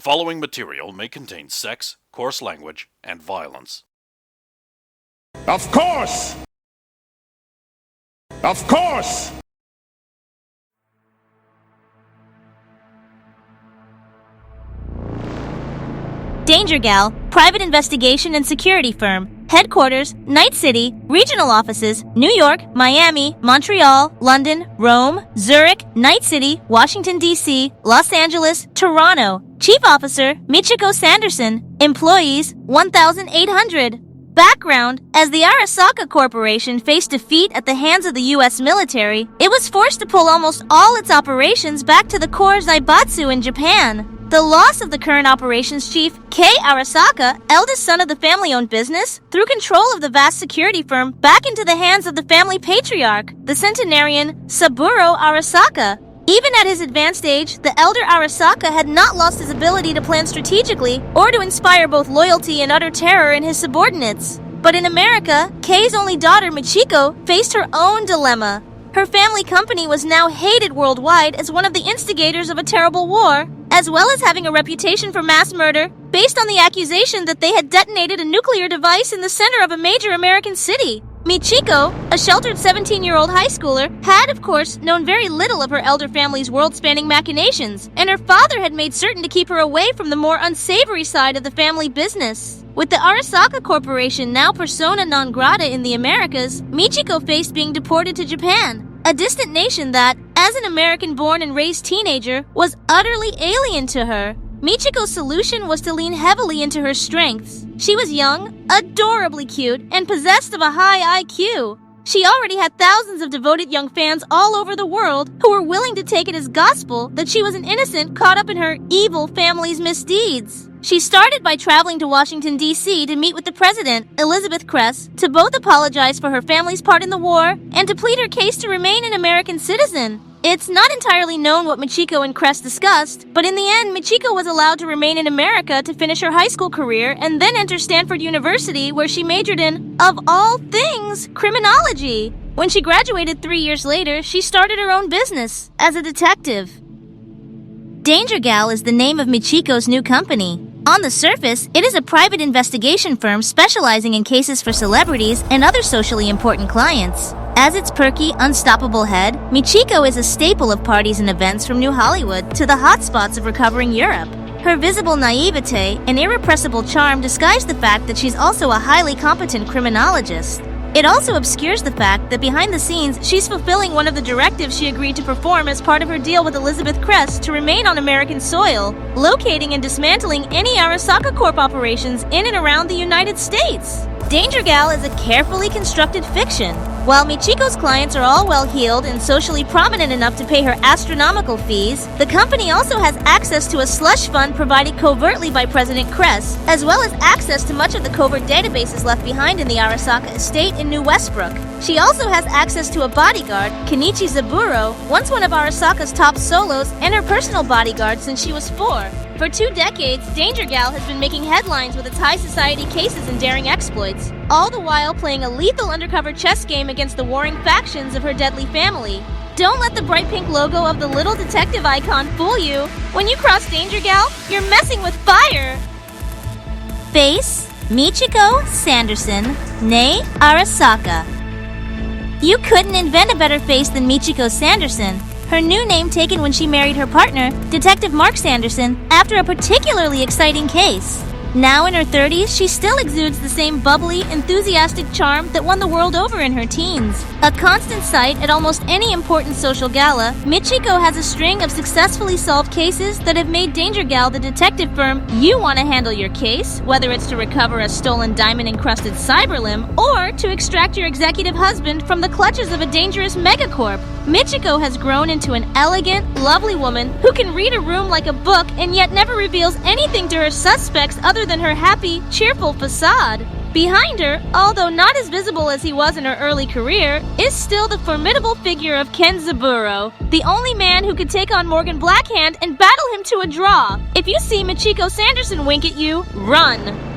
following material may contain sex, coarse language, and violence. Of course! Of course! Danger Gal, private investigation and security firm. Headquarters, Night City. Regional offices, New York, Miami, Montreal, London, Rome, Zurich, Night City, Washington, D.C., Los Angeles, Toronto. Chief Officer, Michiko Sanderson. Employees, 1,800. Background: as the Arasaka Corporation faced defeat at the hands of the U.S. military, it was forced to pull almost all its operations back to the core Zaibatsu in Japan. The loss of the current operations chief, Kei Arasaka, eldest son of the family-owned business, threw control of the vast security firm back into the hands of the family patriarch, the centenarian Saburo Arasaka. Even at his advanced age, the elder Arasaka had not lost his ability to plan strategically or to inspire both loyalty and utter terror in his subordinates. But in America, Kei's only daughter, Michiko, faced her own dilemma. Her family company was now hated worldwide as one of the instigators of a terrible war, as well as having a reputation for mass murder based on the accusation that they had detonated a nuclear device in the center of a major American city. Michiko, a sheltered 17-year-old high schooler, had, of course, known very little of her elder family's world-spanning machinations, and her father had made certain to keep her away from the more unsavory side of the family business. With the Arasaka Corporation now persona non grata in the Americas, Michiko faced being deported to Japan, a distant nation that, as an American-born and raised teenager, was utterly alien to her. Michiko's solution was to lean heavily into her strengths. She was young, adorably cute, and possessed of a high IQ. She already had thousands of devoted young fans all over the world who were willing to take it as gospel that she was an innocent caught up in her evil family's misdeeds. She started by traveling to Washington, D.C. to meet with the president, Elizabeth Kress, to both apologize for her family's part in the war and to plead her case to remain an American citizen. It's not entirely known what Michiko and Kress discussed, but in the end, Michiko was allowed to remain in America to finish her high school career and then enter Stanford University, where she majored in, of all things, criminology. When she graduated 3 years later, she started her own business as a detective. Danger Gal is the name of Michiko's new company. On the surface, it is a private investigation firm specializing in cases for celebrities and other socially important clients. As its perky, unstoppable head, Michiko is a staple of parties and events from New Hollywood to the hotspots of recovering Europe. Her visible naivete and irrepressible charm disguise the fact that she's also a highly competent criminologist. It also obscures the fact that behind the scenes, she's fulfilling one of the directives she agreed to perform as part of her deal with Elizabeth Kress to remain on American soil, locating and dismantling any Arasaka Corp operations in and around the United States. Danger Gal is a carefully constructed fiction. While Michiko's clients are all well-heeled and socially prominent enough to pay her astronomical fees, the company also has access to a slush fund provided covertly by President Kress, as well as access to much of the covert databases left behind in the Arasaka estate in New Westbrook. She also has access to a bodyguard, Kenichi Zaburo, once one of Arasaka's top solos, and her personal bodyguard since she was 4. For 2 decades, Danger Gal has been making headlines with its high society cases and daring exploits, all the while playing a lethal undercover chess game against the warring factions of her deadly family. Don't let the bright pink logo of the little detective icon fool you. When you cross Danger Gal, you're messing with fire! Face: Michiko Sanderson, née Arasaka. You couldn't invent a better face than Michiko Sanderson. Her new name taken when she married her partner, Detective Mark Sanderson, after a particularly exciting case. Now in her 30s, she still exudes the same bubbly, enthusiastic charm that won the world over in her teens. A constant sight at almost any important social gala, Michiko has a string of successfully solved cases that have made Danger Gal the detective firm you want to handle your case, whether it's to recover a stolen diamond-encrusted cyberlimb or to extract your executive husband from the clutches of a dangerous megacorp. Michiko has grown into an elegant, lovely woman who can read a room like a book and yet never reveals anything to her suspects other than her happy, cheerful facade. Behind her, although not as visible as he was in her early career, is still the formidable figure of Ken Zaburo, the only man who could take on Morgan Blackhand and battle him to a draw. If you see Michiko Sanderson wink at you, run!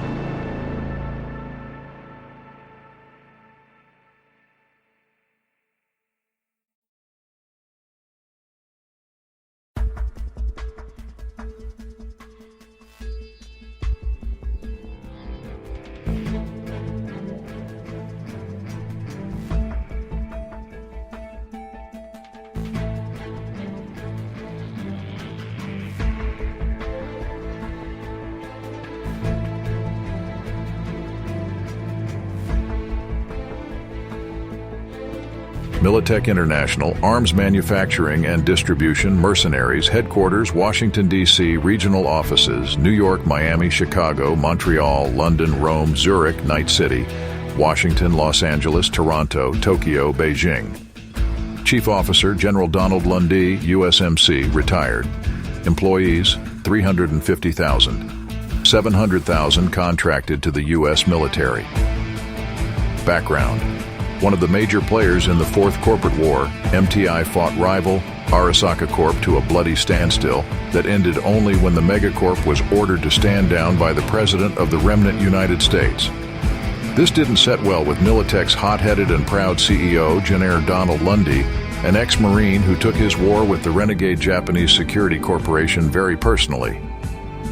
Militech International, Arms Manufacturing and Distribution, Mercenaries, Headquarters, Washington, D.C., Regional Offices, New York, Miami, Chicago, Montreal, London, Rome, Zurich, Night City, Washington, Los Angeles, Toronto, Tokyo, Beijing. Chief Officer General Donald Lundy, USMC, retired. Employees, 350,000. 700,000 contracted to the U.S. military. Background: one of the major players in the Fourth Corporate War, MTI fought rival Arasaka Corp to a bloody standstill that ended only when the megacorp was ordered to stand down by the President of the remnant United States. This didn't set well with Militech's hot-headed and proud CEO, General Donald Lundy, an ex-Marine who took his war with the renegade Japanese Security Corporation very personally.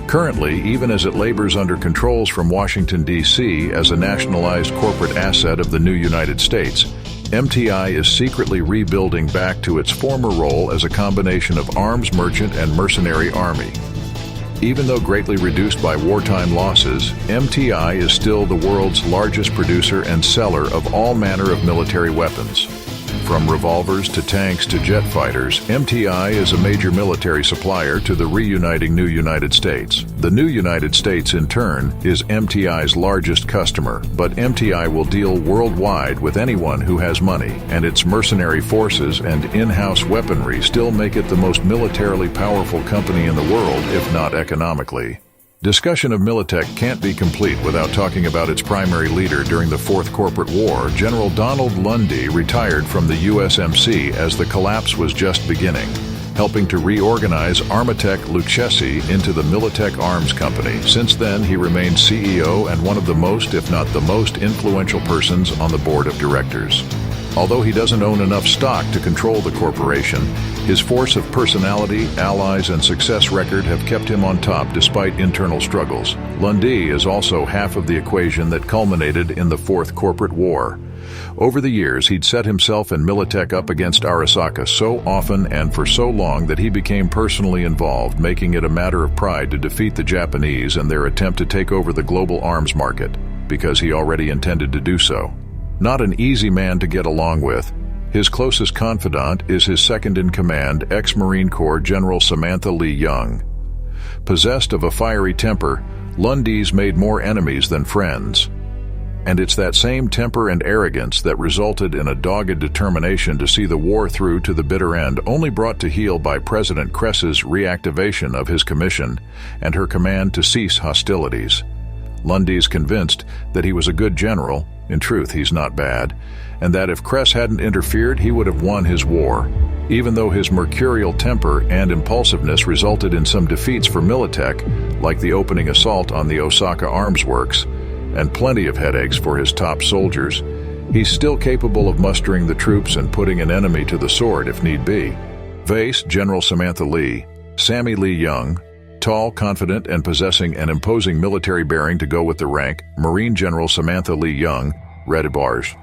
Currently, even as it labors under controls from Washington, D.C. as a nationalized corporate asset of the new United States, MTI is secretly rebuilding back to its former role as a combination of arms merchant and mercenary army. Even though greatly reduced by wartime losses, MTI is still the world's largest producer and seller of all manner of military weapons. From revolvers to tanks to jet fighters, MTI is a major military supplier to the reuniting new United States. The new United States, in turn, is MTI's largest customer, but MTI will deal worldwide with anyone who has money, and its mercenary forces and in-house weaponry still make it the most militarily powerful company in the world, if not economically. Discussion of Militech can't be complete without talking about its primary leader during the Fourth Corporate War. General Donald Lundy retired from the USMC as the collapse was just beginning, helping to reorganize Armatech Lucchesi into the Militech Arms Company. Since then, he remained CEO and one of the most, if not the most, influential persons on the board of directors. Although he doesn't own enough stock to control the corporation, his force of personality, allies, and success record have kept him on top despite internal struggles. Lundy is also half of the equation that culminated in the Fourth Corporate War. Over the years, he'd set himself and Militech up against Arasaka so often and for so long that he became personally involved, making it a matter of pride to defeat the Japanese and their attempt to take over the global arms market, because he already intended to do so. Not an easy man to get along with. His closest confidant is his second-in-command, ex-Marine Corps General Samantha Lee Young. Possessed of a fiery temper, Lundy's made more enemies than friends. And it's that same temper and arrogance that resulted in a dogged determination to see the war through to the bitter end, only brought to heel by President Kress's reactivation of his commission and her command to cease hostilities. Lundy's convinced that he was a good general. In truth, he's not bad, and that if Kress hadn't interfered, he would have won his war. Even though his mercurial temper and impulsiveness resulted in some defeats for Militech, like the opening assault on the Osaka Arms Works, and plenty of headaches for his top soldiers, he's still capable of mustering the troops and putting an enemy to the sword if need be. Vice General Samantha Lee, Sammy Lee Young, tall, confident, and possessing an imposing military bearing to go with the rank, Marine General Samantha Lee Young, Red Chip,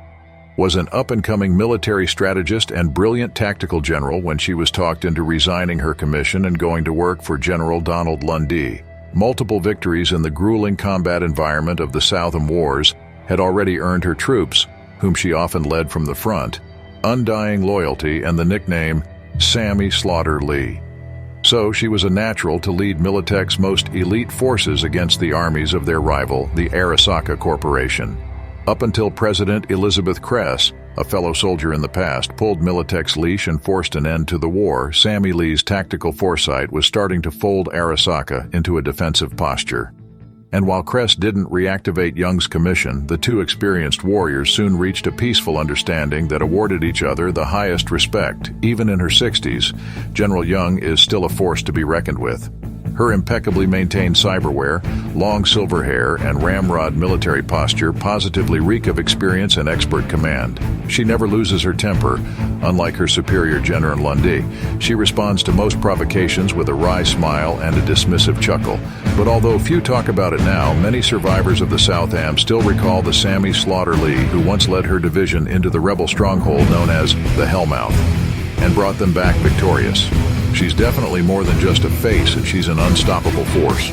was an up-and-coming military strategist and brilliant tactical general when she was talked into resigning her commission and going to work for General Donald Lundy. Multiple victories in the grueling combat environment of the Southern Wars had already earned her troops, whom she often led from the front, undying loyalty and the nickname Sammy Slaughter Lee. So she was a natural to lead Militech's most elite forces against the armies of their rival, the Arasaka Corporation. Up until President Elizabeth Kress, a fellow soldier in the past, pulled Militech's leash and forced an end to the war, Sammy Lee's tactical foresight was starting to fold Arasaka into a defensive posture. And while Kress didn't reactivate Young's commission, the two experienced warriors soon reached a peaceful understanding that awarded each other the highest respect. Even in her 60s, General Young is still a force to be reckoned with. Her impeccably maintained cyberware, long silver hair, and ramrod military posture positively reek of experience and expert command. She never loses her temper, unlike her superior General Lundy. She responds to most provocations with a wry smile and a dismissive chuckle. But although few talk about it now, many survivors of the South Am still recall the Sammy Slaughter Lee who once led her division into the rebel stronghold known as the Hellmouth, and brought them back victorious. She's definitely more than just a face, and she's an unstoppable force.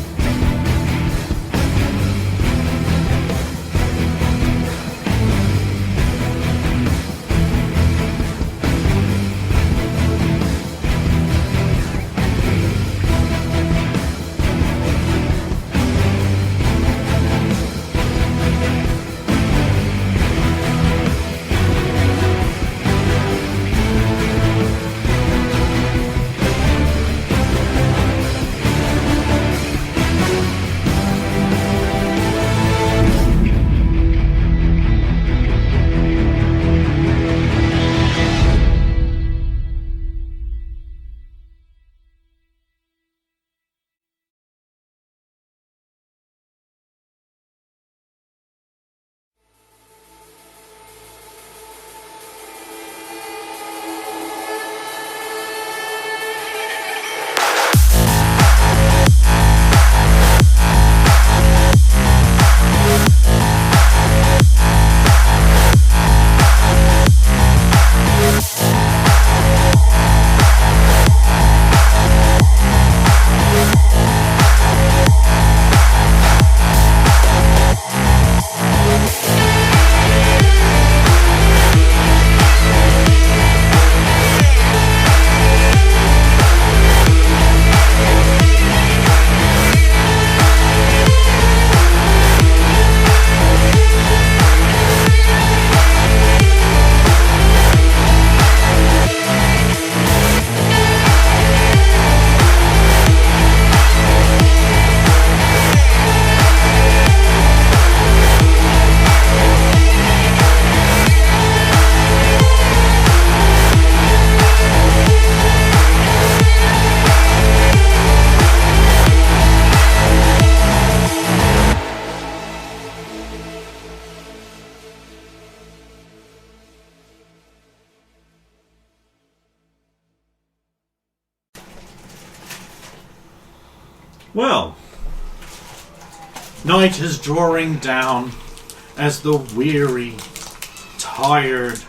Well, night is drawing down as the weary, tired,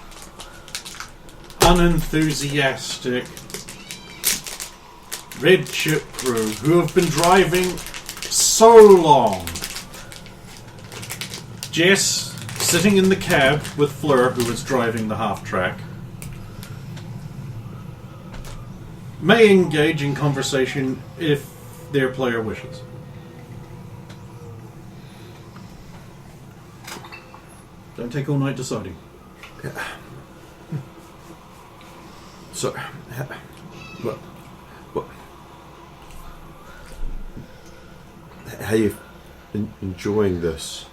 unenthusiastic Red Chip Krew, who have been driving so long. Jess, sitting in the cab with Fleur, who is driving the half-track, may engage in conversation if their player wishes. Don't take all night deciding. So, what, how are you enjoying this?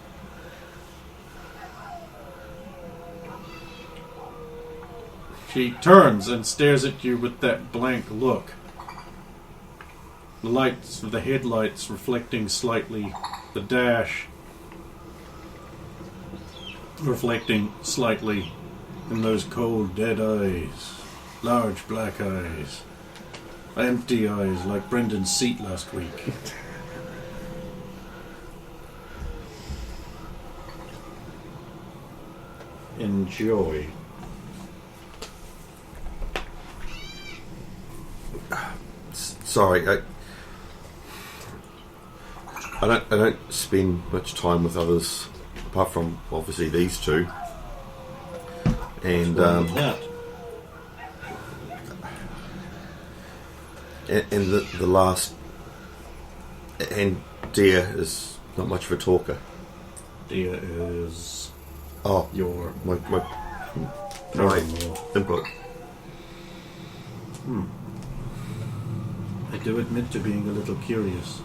She turns and stares at you with that blank look. The lights of the headlights reflecting slightly, the dash reflecting slightly in those cold, dead eyes. Large black eyes. Empty eyes like Brendan's seat last week. Enjoy. Sorry, I don't spend much time with others apart from obviously these two. And and the last, and Dear is not much of a talker. Dear is your my input. I do admit to being a little curious.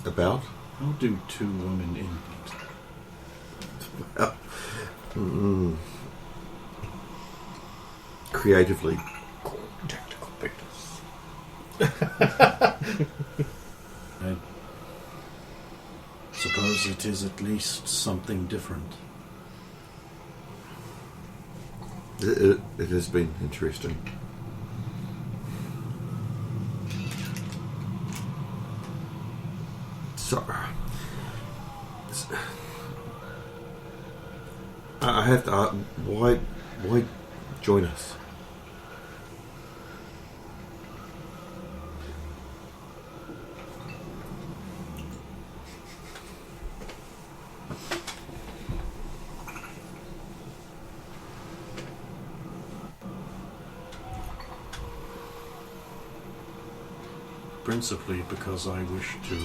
About? How do two women input? Creatively. Tactical pictures. I suppose it is at least something different. It has been interesting. So, I have to ask, why join us? Principally because I wish to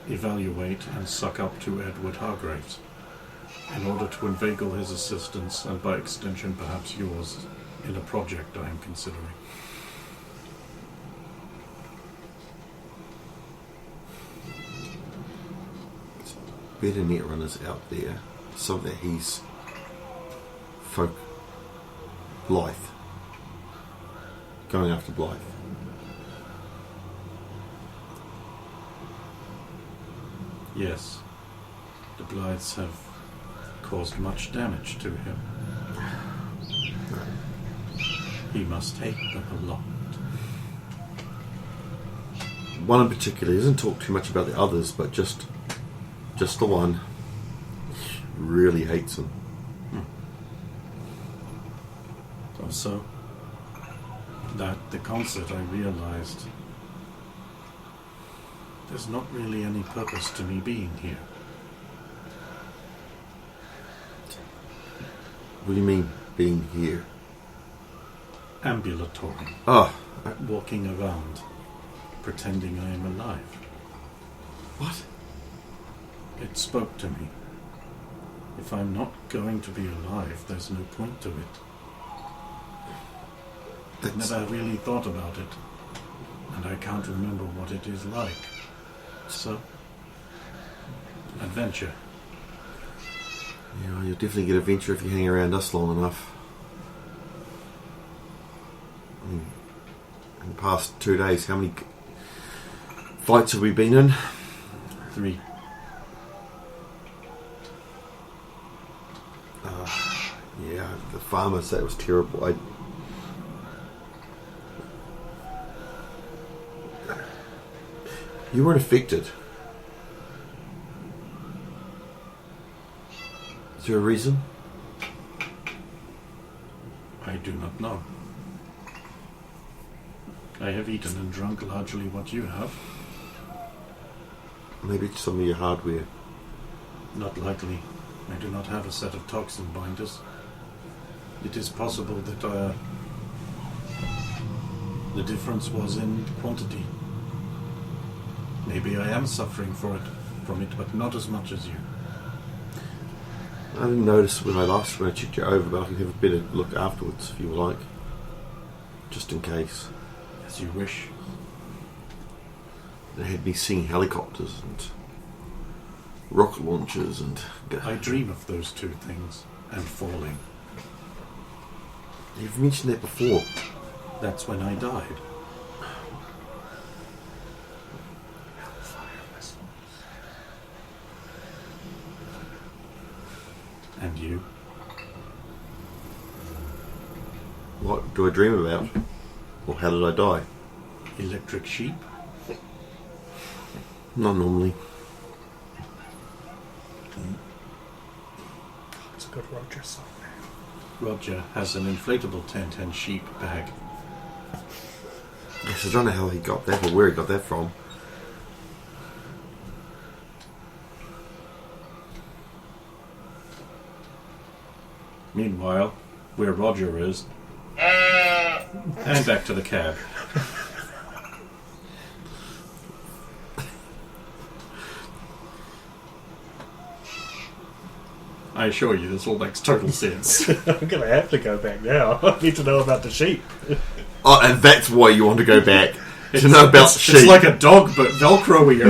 evaluate and suck up to Edward Hargraves in order to inveigle his assistance and by extension perhaps yours in a project I am considering. Better net runners out there, so that he's Blythe. Going after Blythe. Yes, the Blythes have caused much damage to him. He must hate them a lot. One in particular, he doesn't talk too much about the others, but just the one really hates him. Also, at the concert I realized there's not really any purpose to me being here. What do you mean, being here? Ambulatory. Oh. Walking around, pretending I am alive. What? It spoke to me. If I'm not going to be alive, there's no point to it. I've never really thought about it, and I can't remember what it is like. So, adventure. Yeah, well, you'll definitely get adventure if you hang around us long enough. I mean, in the past 2 days, how many fights have we been in? 3. Yeah, the farmers, that was terrible. You weren't affected. Is there a reason? I do not know. I have eaten and drunk largely what you have. Maybe it's some of your hardware. Not likely. I do not have a set of toxin binders. It is possible that the difference was in quantity. Maybe I am suffering from it, but not as much as you. I didn't notice when I checked you over, but I can have a better look afterwards if you would like. Just in case. As you wish. They had me seeing helicopters and rocket launchers and... I dream of those two things, and falling. You've mentioned that before. That's when I died. And you? What do I dream about? Or how did I die? Electric sheep? Not normally. It's a good Roger song. Roger has an inflatable 1010 sheep bag. Yes, I don't know how he got that or where he got that from. Meanwhile, where Roger is... and back to the cab. I assure you, this all makes total sense. I'm going to have to go back now. I need to know about the sheep. Oh, and that's why you want to go back. To know about sheep. It's like a dog, but Velcro-ier.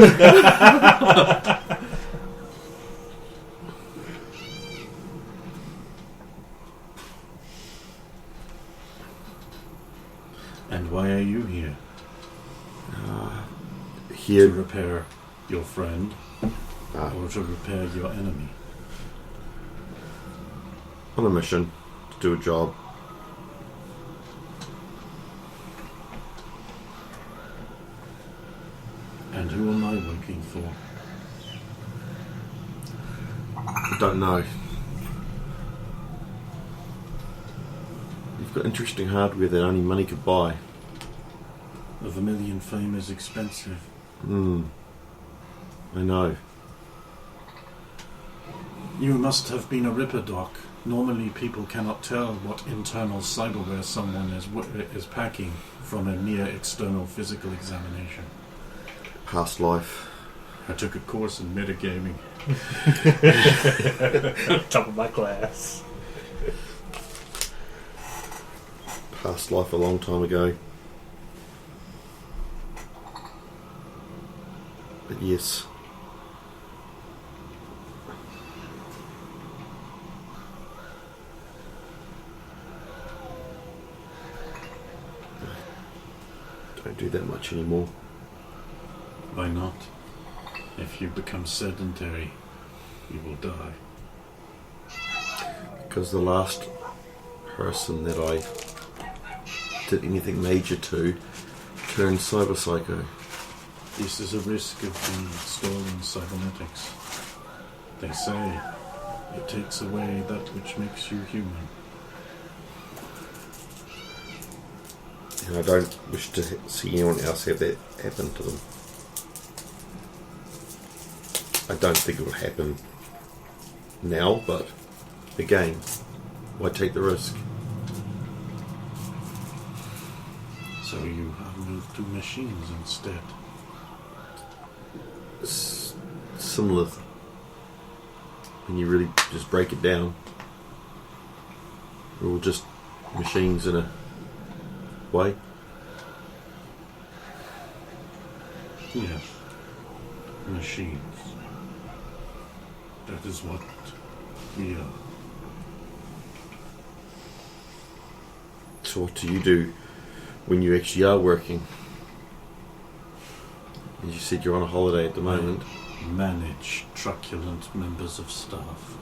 And why are you here? Here. To repair your friend, or to repair your enemy? On a mission to do a job. And who am I working for? I don't know. You've got interesting hardware that only money could buy. The Vermilion fame is expensive. I know. You must have been a Ripper, Doc. Normally people cannot tell what internal cyberware someone is packing from a mere external physical examination. Past life. I took a course in metagaming. Top of my class. Past life a long time ago. But yes. Don't do that much anymore. Why not? If you become sedentary, you will die. Because the last person that I did anything major to turned cyber psycho. This is a risk of being stolen cybernetics. They say it takes away that which makes you human. And I don't wish to see anyone else have that happen to them. I don't think it will happen now, but again, why take the risk? So you have moved to machines instead. Similar when you really just break it down. We're all just machines in a way. Yes. Machines. That is what we are. So what do you do when you actually are working? As you said, you're on a holiday at the moment. Manage truculent members of staff.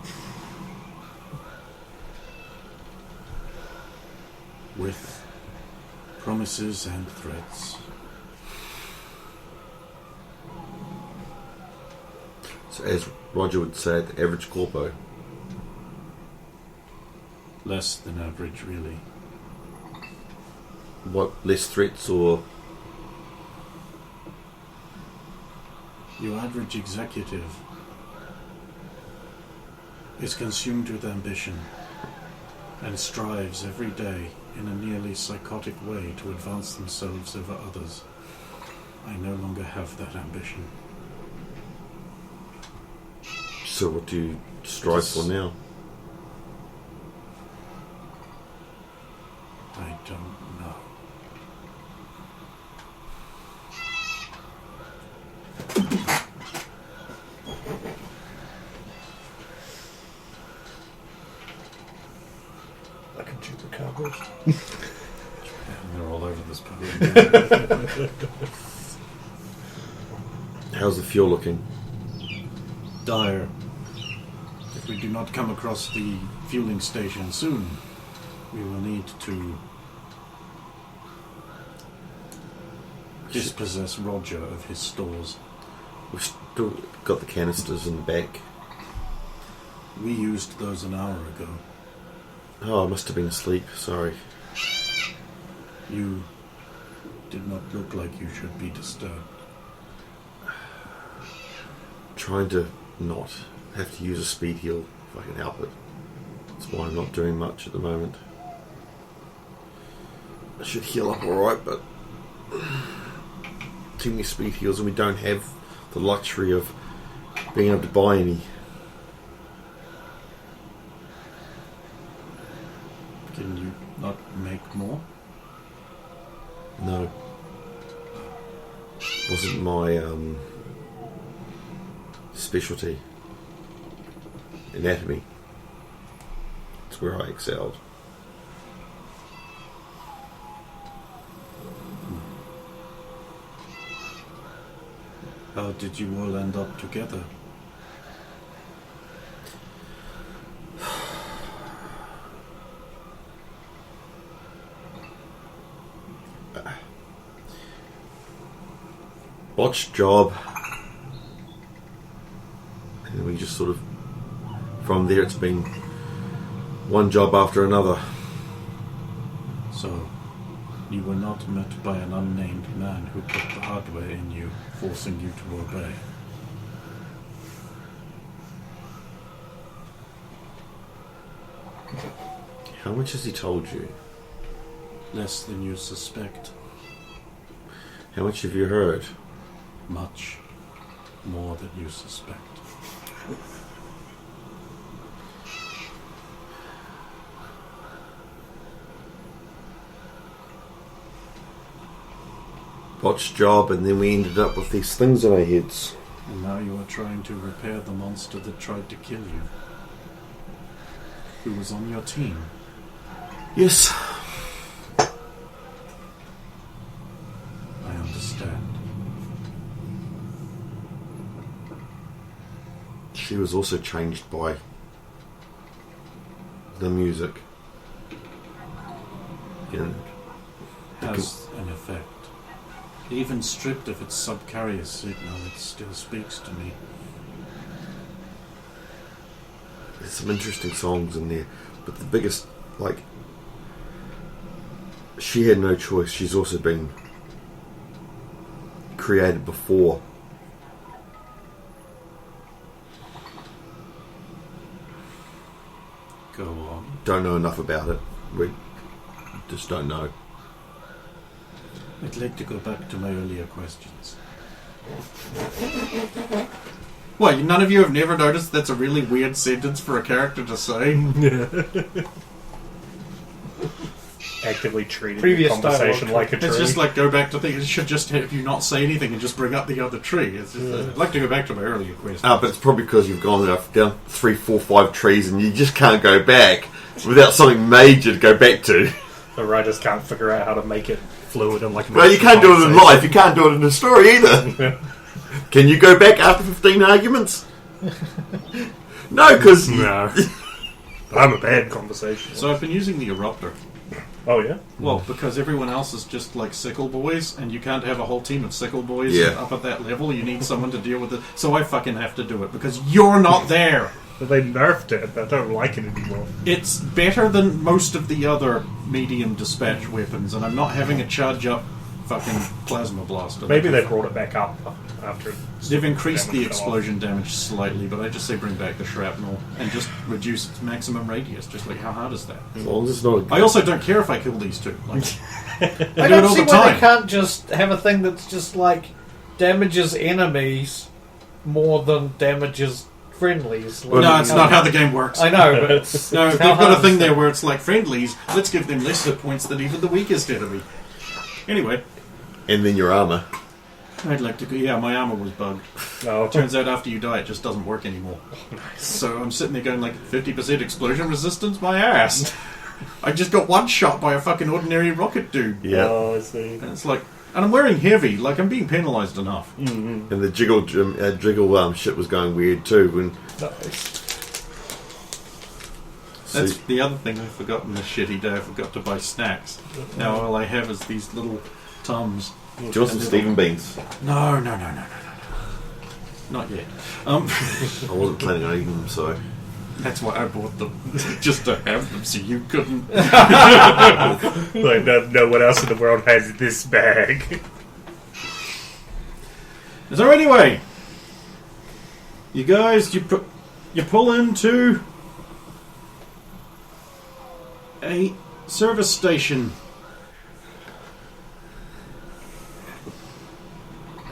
With promises and threats. So as Roger would say, the average corpo. Less than average, really. What, less threats or... Your average executive is consumed with ambition and strives every day in a nearly psychotic way to advance themselves over others. I no longer have that ambition. So what do you strive for now? I don't know. I can chew the cardboard. They're all over this podium. How's the fuel looking? Dire. If we do not come across the fueling station soon, we will need to dispossess Roger of his stores. We've still got the canisters in the back. We used those an hour ago. Oh, I must have been asleep. Sorry. You did not look like you should be disturbed. Trying to not have to use a speed heal if I can help it. That's why I'm not doing much at the moment. I should heal up alright, but too many speed heals and we don't have the luxury of being able to buy any. Can you not make more? No. Wasn't my specialty. Anatomy. It's where I excelled. How did you all end up together? Botched job. And we just sort of, from there it's been one job after another. So, you were not met by an unnamed man who put the hardware in you, forcing you to obey. How much has he told you? Less than you suspect. How much have you heard? Much more than you suspect. Botched job, and then we ended up with these things in our heads. And now you are trying to repair the monster that tried to kill you. Who was on your team? Yes. I understand. She was also changed by the music. And Has an effect. Even stripped of its subcarrier signal, it still speaks to me. there's some interesting songs in there, but the biggest, like, she had no choice. She's also been created before. Go on. Don't know enough about it. We just don't know. I'd like to go back to my earlier questions. What, none of you have never noticed that's a really weird sentence for a character to say? Actively treating Previous the conversation dialogue. like a tree. It's just like, go back to things. It should just have you not say anything and just bring up the other tree. It's just, I'd like to go back to my earlier question. But it's probably because you've gone down 3, 4, 5 trees and you just can't go back without something major to go back to. The writers can't figure out how to make it fluid and like. Well, you can't do it in life. You can't do it in a story either. Can you go back after 15 arguments? No, because No. I'm a bad conversation. So I've been using the eruptor. Oh, yeah? Well, because everyone else is just like sickle boys, and you can't have a whole team of sickle boys up at that level. You need someone to deal with it. So I fucking have to do it, because you're not there. But they nerfed it. I don't like it anymore. It's better than most of the other medium dispatch weapons, and I'm not having a charge up fucking plasma blaster. Maybe they brought it back up after... They've increased the damage fell off. explosion damage slightly, but I just say bring back the shrapnel and just reduce its maximum radius. Just like, how hard is that? As long as it's not. I also don't care if I kill these two. Like, I do it don't all see the why time. they can't just have a thing that's just like damages enemies more than damages friendlies. no, it's not how the game works. I know, but it's, No, it's they've how got a hard thing is there it? where it's like friendlies. Let's give them less hit points than even the weakest enemy. Anyway, And then your armor. I'd like to go. Yeah, my armor was bugged. No. Turns out after you die, it just doesn't work anymore. So I'm sitting there going like 50% explosion resistance. My ass! I just got one shot by a fucking ordinary rocket dude. Yeah. Oh, I see. And it's like, and I'm wearing heavy. Like I'm being penalised enough. And the jiggle shit was going weird too. When That's the other thing I forgot on this shitty day. I forgot to buy snacks. Now all I have is these little Tums. do you want some Stephen Beans? No. Not yet. I wasn't planning on eating them, so. That's why I bought them. Just to have them so you couldn't. Like, no one else in the world has this bag. So anyway, you guys, you pull into a service station.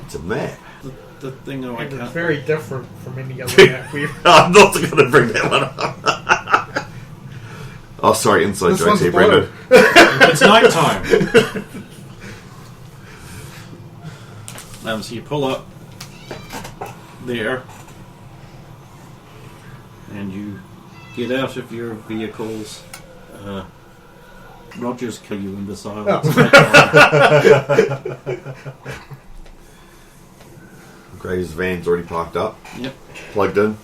It's a map. The thing I And it's can't. very different from any other map we've. I'm not going to bring that one up. Oh, sorry, inside This jokes one's here, blue. Brendan. It's night time. So you pull up there, and you get out of your vehicles. Rogers kill you, imbecile. It's night time. Gray's van's already parked up, Yep. plugged in.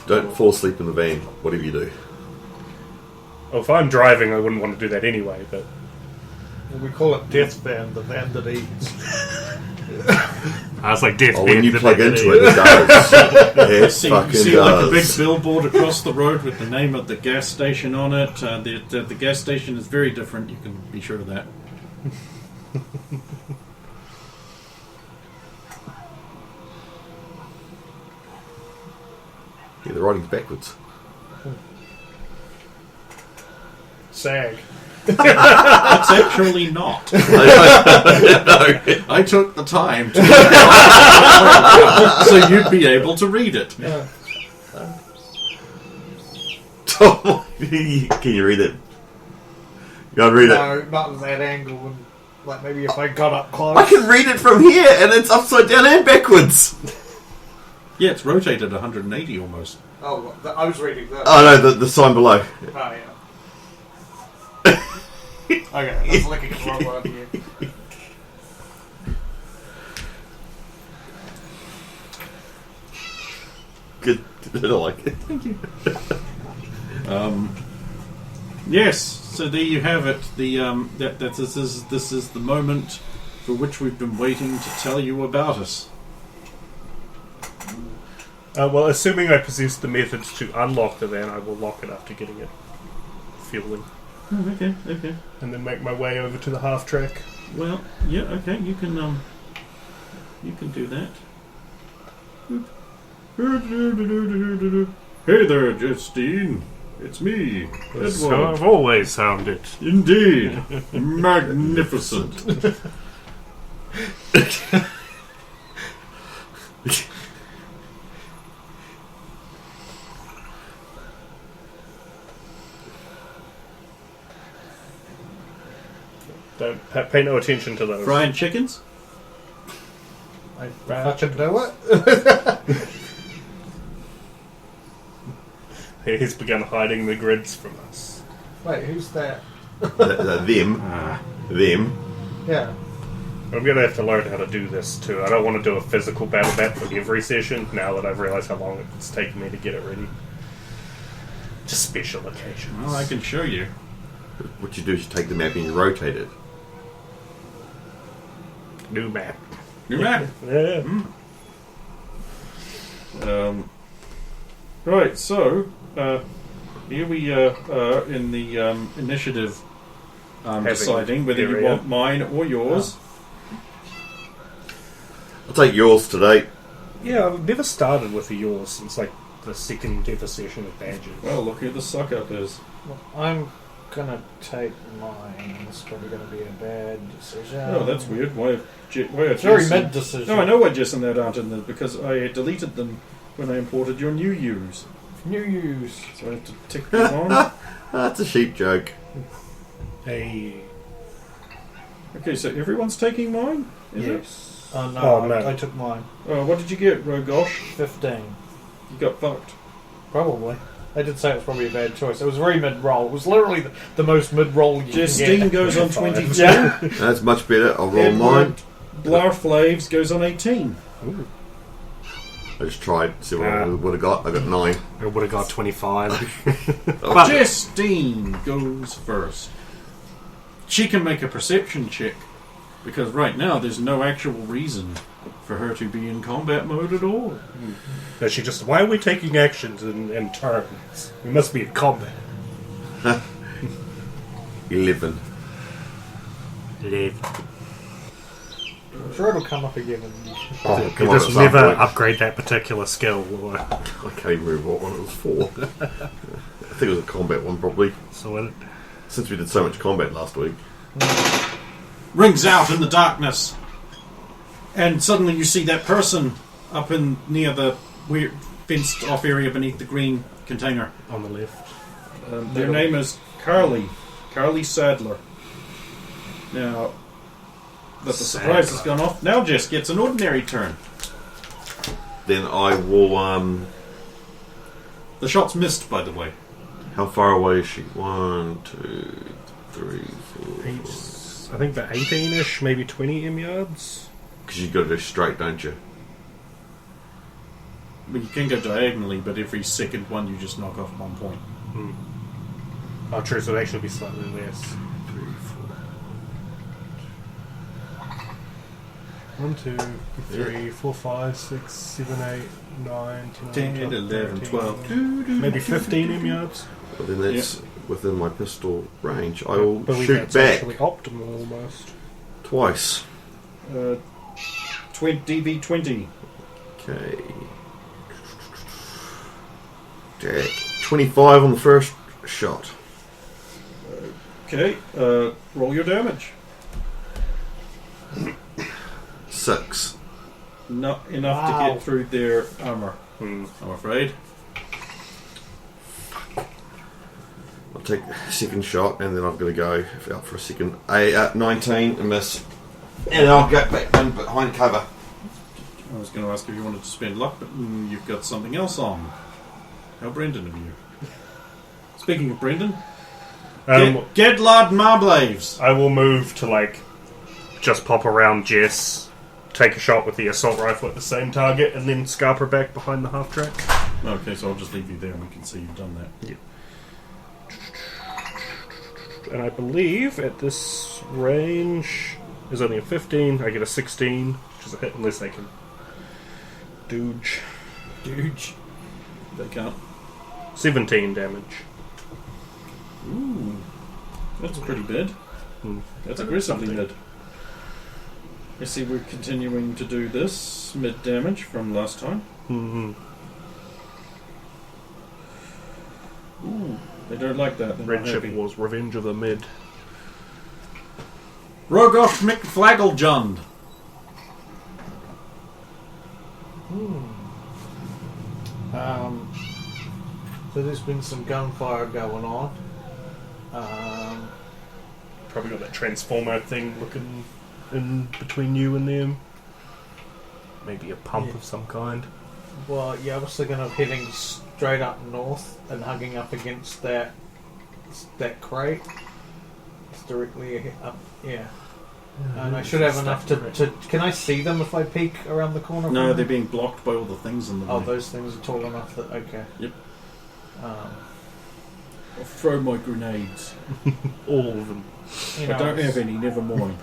Don't fall asleep in the van, whatever you do. Well, if I'm driving, I wouldn't want to do that anyway, but... We call it Death Van, the van that eats. I was like, death Oh, when bed, you the plug bed into it, it does. It See fucking like a big does. billboard across the road with the name of the gas station on it. The gas station is very different. You can be sure of that. Yeah, the writing's backwards. Sag. It's actually not. No. I took the time to so you'd be able to read it. Can you read it? You gotta read it. No, not at that angle. And, like maybe if I got up close. I can read it from here, and it's upside down and backwards. Yeah, it's rotated 180 almost. Oh, I was reading that. Oh no, the sign below. Oh, yeah. Okay, that's looking at the wrong one here. Good. I like it. Thank you. Yes, so there you have it. This is the moment for which we've been waiting to tell you about us. well, assuming I possess the methods to unlock the van, I will lock it after getting it fueling. Oh, okay. And then make my way over to the half track. Well, yeah, okay. You can do that. Hey there, Justine. It's me, That's Edward. how I've always sounded. Indeed, magnificent. Don't pay no attention to those. Frying chickens? I fucking do it. He's begun hiding the grids from us. Wait, who's that? Them. Yeah. I'm going to have to learn how to do this too. I don't want to do a physical battle map for every session now that I've realised how long it's taken me to get it ready. Just special occasions. Well, I can show you. What you do is you take the map and you rotate it. New map. New map. Yeah. Right, so here we are in the initiative deciding whether you area. want mine or yours. I'll take yours today. Yeah, I've never started with a yours since like the second ever session of Badges. Well, look who the suck up is. I'm gonna take mine. It's probably gonna be a bad decision. Oh, that's weird. Why are It's very Jess mid decision. No, I know why Jess and that aren't in there, because I deleted them when I imported your new use. New use. So I have to tick them on. That's a sheep joke. Hey. Okay, so everyone's taking mine? Is it? Yes. Oh no, Oh, no. I took mine. What did you get, Rogosh? 15. You got fucked. Probably. I did say it was probably a bad choice. It was very mid-roll. It was literally the most mid-roll you Justine can get. goes on 22. Yeah. That's much better. I'll roll mine. Blarflaves goes on 18. Ooh. I just tried to see what I would have got. I got 9. I would have got 25. Oh, Justine goes first. She can make a perception check, because right now there's no actual reason for her to be in combat mode at all. No, she just, why are we taking actions in turns? We must be in combat. 11. I'm sure it'll come up again. Oh, You come on, just at never some point. upgrade that particular skill. Or, I can't even remember what one it was for. I think it was a combat one, probably. so it, Since we did so much combat last week. Rings out in the darkness, and suddenly you see that person up in near the weird fenced off area beneath the green container. on the left. Their name is Carly Sadler. Now that the surprise has gone off, now Jess gets an ordinary turn. Then I will, The shot's missed, by the way. how far away is she? 1, 2, 3, 4. I think about 18-ish, maybe 20 yards. Because you've got to go straight, don't you? Well, you can go diagonally, but every second one you just knock off 1 point. Oh, true, so it'd actually be slightly less. 3, 1, 2, 3, 4, 5, 6, 7, 8, 9, 10, 12, 11, 13, 12. Maybe 15 yards. 4. But then that's within my pistol range. I will I believe shoot that's back actually optimal almost. twice. 20. Okay. Jack. 25 on the first shot. Okay, roll your damage. 6. Not enough Wow. to get through their armor, I'm afraid. I'll take a second shot and then I've got to go out for a second. 19, a miss. And I'll get back in behind cover. I was going to ask if you wanted to spend luck, but you've got something else on. How Brendan of you? Speaking of Brendan, get Lard Marblaves. I will move to, like, just pop around Jess, take a shot with the assault rifle at the same target, and then scarp her back behind the half track. Okay, so I'll just leave you there and we can see you've done that. Yep. And I believe at this range is only a 15. I get a 16, which is a hit unless they can dodge. They can't. 17 damage. Ooh, that's pretty bad. Hmm. That's aggressively mid. I see we're continuing to do this mid damage from last time. Mm-hmm. Ooh, they don't like that. They're Red not Chip happy. was Revenge of the Mid. Rogosh McFlaggleJund. So there's been some gunfire going on. Probably got that transformer thing looking in between you and them. Maybe a pump of some kind. Well, yeah, I was thinking of heading straight up north and hugging up against that crate. It's directly up, yeah. And I should have enough to... Can I see them if I peek around the corner? No, from they're them? being blocked by all the things in the Oh, way. those things are tall enough that... Okay. Yep. I'll throw my grenades. All of them. You know, I don't have any, never mind.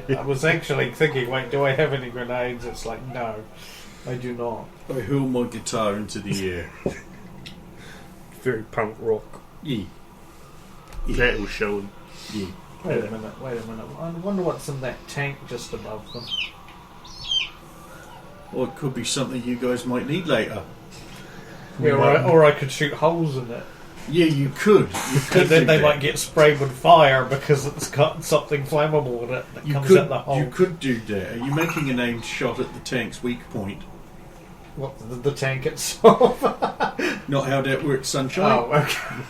I was actually thinking, wait, do I have any grenades? It's like, no, I do not. I hurl my guitar into the air. Very punk rock. Yeah. That will show him. Yeah. Wait a minute. I wonder what's in that tank just above them. Or it could be something you guys might need later. Yeah, or I could shoot holes in it. Yeah, you could. And then they might get sprayed with fire because it's got something flammable in it that comes out the hole. You could do that. Are you making an aimed shot at the tank's weak point? What, the tank itself? Not how that works, sunshine. Oh, okay.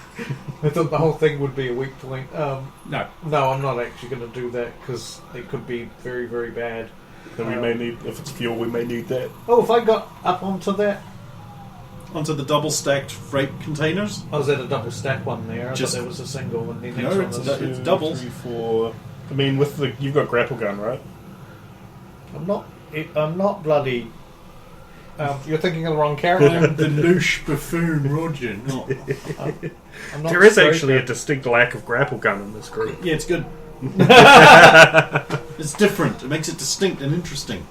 I thought the whole thing would be a weak point. No. No, I'm not actually going to do that because it could be very, very bad. Then we may need, if it's fuel, we may need that. Oh, if I got up onto that... Onto the double stacked freight containers? Oh, is that a double stack one there? I Just- thought there was a single one. The next No, one it's was... a- double. 3, 4. I mean, with the you've got grapple gun, right? I'm not bloody... you're thinking of the wrong character. The louche buffoon, Roger. Not. I'm not There is Striker. actually a distinct lack of grapple gun in this group. Yeah, it's good. It's different. It makes it distinct and interesting.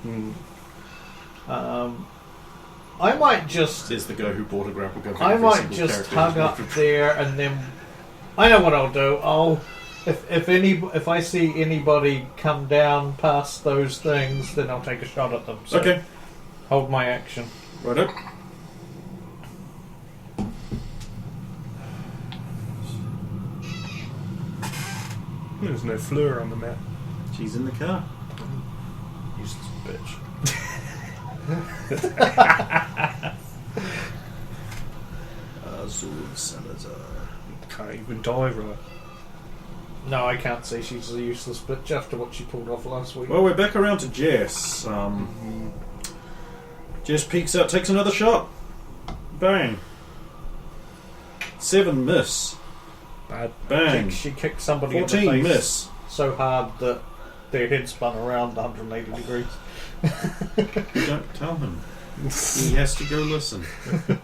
I might just... Says the guy who bought a grapple gun. for I every might single just character hug he's up worked with. there and then... I know what I'll do. If I see anybody come down past those things, then I'll take a shot at them. So Okay. hold my action. Right up. There's no Fleur on the map. She's in the car. Useless bitch. Azul Salazar. Can't even die right. No, I can't say she's a useless bitch after what she pulled off last week. Well, we're back around to Jess. Jess peeks out, takes another shot. Bang. 7 miss. Bad. Bang. She kicked somebody in the 14 face miss. so hard that their head spun around 180 degrees. Don't tell him. He has to go listen.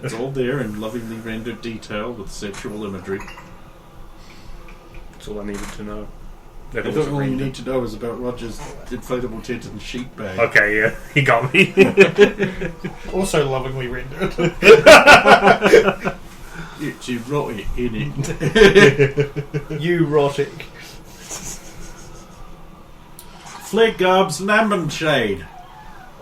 It's all there in lovingly rendered detail with sexual imagery. That's all I needed to know. I thought all you need to know is about Roger's inflatable tent and sheet bag. Okay, yeah, he got me. Also lovingly rendered. It's erotic, innit? Erotic. Flag Garbs Lambenshade.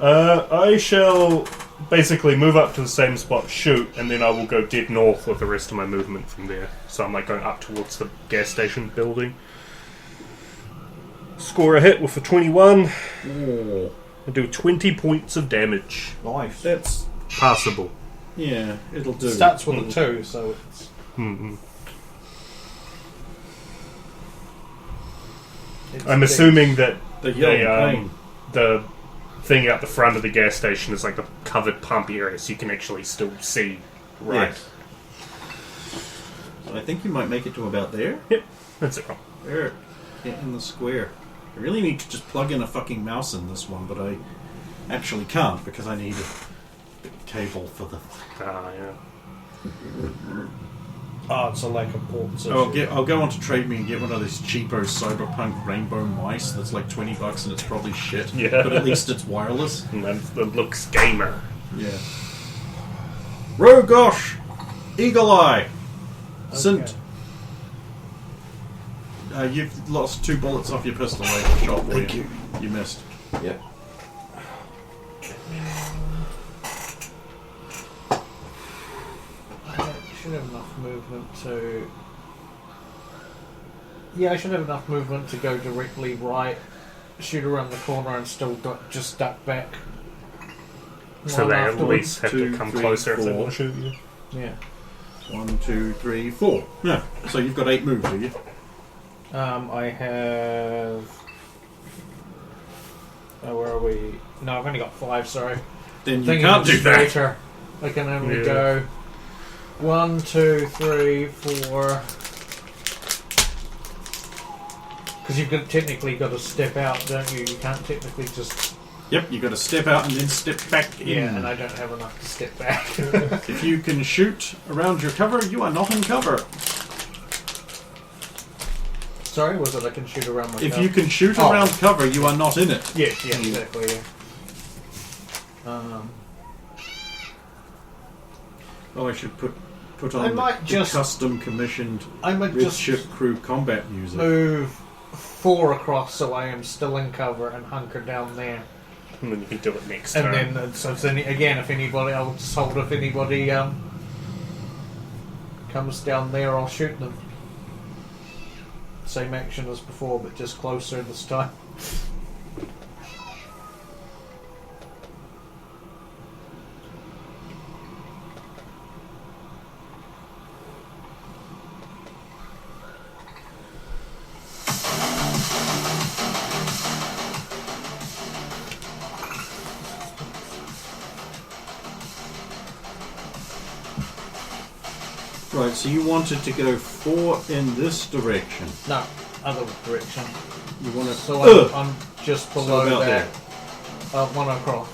I shall basically move up to the same spot, shoot, and then I will go dead north with the rest of my movement from there. So I'm like going up towards the gas station building. Score a hit with a 21. Oh, And do 20 points of damage. Nice. that's... Passable. Yeah, it'll do. Starts with a 2, so it's... Mm-mm. it's I'm big. assuming that The yellow they, pain. the thing out the front of the gas station is like the covered pump area, so you can actually still see right. Yes. So I think you might make it to about there. Yep, that's it. There. Get in the square. I really need to just plug in a fucking mouse in this one, but I actually can't because I need a bit of cable for the... Ah, yeah. Oh, it's a lack of ports. I'll go on to Trade Me and get one of those cheapo Cyberpunk rainbow mice that's like $20 and it's probably shit. Yeah. But at least it's wireless. And that looks gamer. Yeah. Rogosh! Eagle Eye! Sint! You've lost 2 bullets off your pistol. I shot for Thank you. You missed. Yep. I should have enough movement to... Yeah, I should have enough movement to go directly right, shoot around the corner and still just duck back. So One they at afterwards. least have 2, to come 3, closer if they 4. want to shoot you. Yeah. 1, 2, 3, 4. No. So you've got 8 moves, do you? I have... Oh, where are we? No, I've only got 5, sorry. Then you Thinking can't it's do that. straighter. I can only Yeah. go 1, 2, 3, 4. Because you've technically got to step out, don't you? You can't technically just... Yep, you've got to step out and then step back in. Yeah, and I don't have enough to step back. If you can shoot around your cover, you are not in cover. Sorry, was it I can shoot around my If cover? you can shoot around cover, you are not in it. Yes, yeah, exactly, yeah. Oh, I should put I on might the just- custom commissioned I might Red just Chip Krew combat music. move 4 across so I am still in cover and hunker down there. And then you can do it next And turn. then, so if if anybody, I'll just hold if anybody comes down there, I'll shoot them. Same action as before, but just closer this time. Right, so you wanted to go 4 in this direction. No, other direction. You want to... So I'm just below about that. 1 across.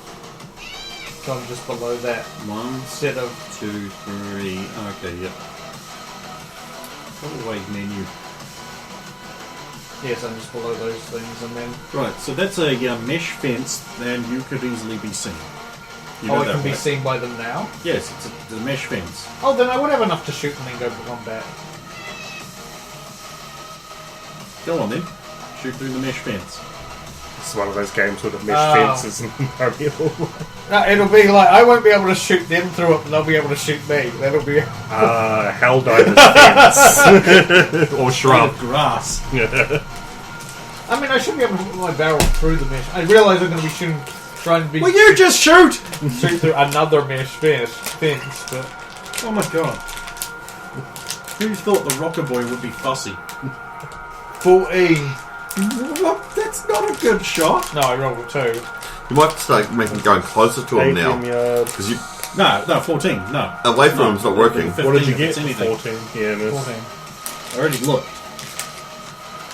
So I'm just below that. 1, Instead of 2, 3... Okay, yep. Go away, menu. yes, I'm just below those things, and then Right, so that's a mesh fence, and you could easily be seen. You know it that, can be right? seen by them now. Yes, it's a mesh fence. Oh, then I would have enough to shoot and then go one back. Go on then. Shoot through the mesh fence. It's one of those games with a mesh Oh. fence isn't variable. No, it'll be like I won't be able to shoot them through it, but they'll be able to shoot me. That'll be. Helldiver's fence. Or shrub. Grass. I mean, I should be able to put my barrel through the mesh. I realise I'm going to be shooting, trying to be Will you just shoot? shoot through another mesh fence, but Oh my god. Who thought the Rockerboy would be fussy? 14. What? That's not a good shot. No, I rolled a 2. You might start making going closer to him now. Because you No, 14. No. away from him's not working. 15 What did you if get? it's anything. 14. Yeah, miss. 14. I already looked.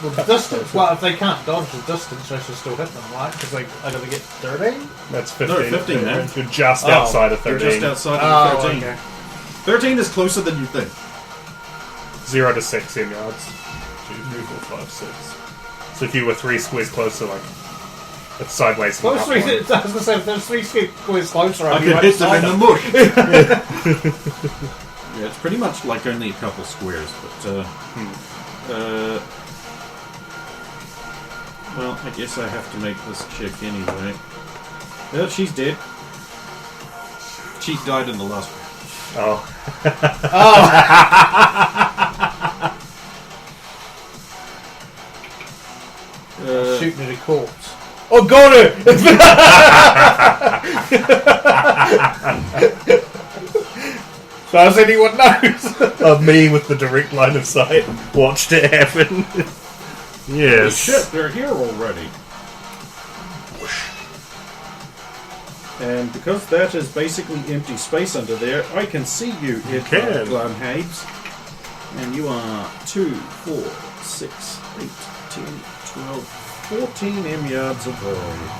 Well, the distance. Well, if they can't dodge the distance, I should still hit them, right? Because I gotta get 13. That's 15. No, 15, man. You're just Oh, outside of You're 13. just outside of the 13. okay. 13 is closer than you think. 0 to 6 in yards. 2, 3, 4, 5, 6. So if you were 3 squares closer, like, it's sideways. Well, from three, up I one. was going to say, if there's 3 squares closer, I I'd be could right hit them beside in the mush. Yeah, it's pretty much like only a couple squares, but well, I guess I have to make this check anyway. Well, she's dead. She died in the last one. Oh. Shooting at a corpse. Oh, got it! Does anyone knows? Me with the direct line of sight watched it happen. Holy Yes. shit, they're here already. And because that is basically empty space under there, I can see you, can. Glumhabes. And you are 2, 4, 6, 8, 10, 12, 14 M yards away.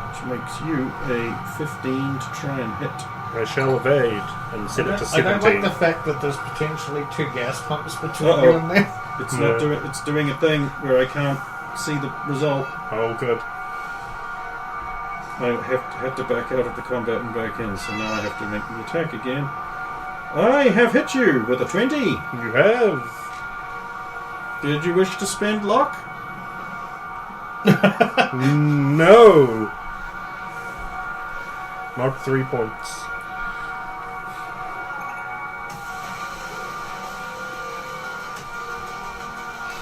Which makes you a 15 to try and hit. I shall evade and set it to I don't 17. like the fact that there's potentially 2 gas pumps between Uh-oh. you and them. It's No. not doing. It's doing a thing where I can't see the result. Oh, good. I have to back out of the combat and back in, so now I have to make the attack again. I have hit you with a 20. You have. Did you wish to spend luck? No. Mark 3 points.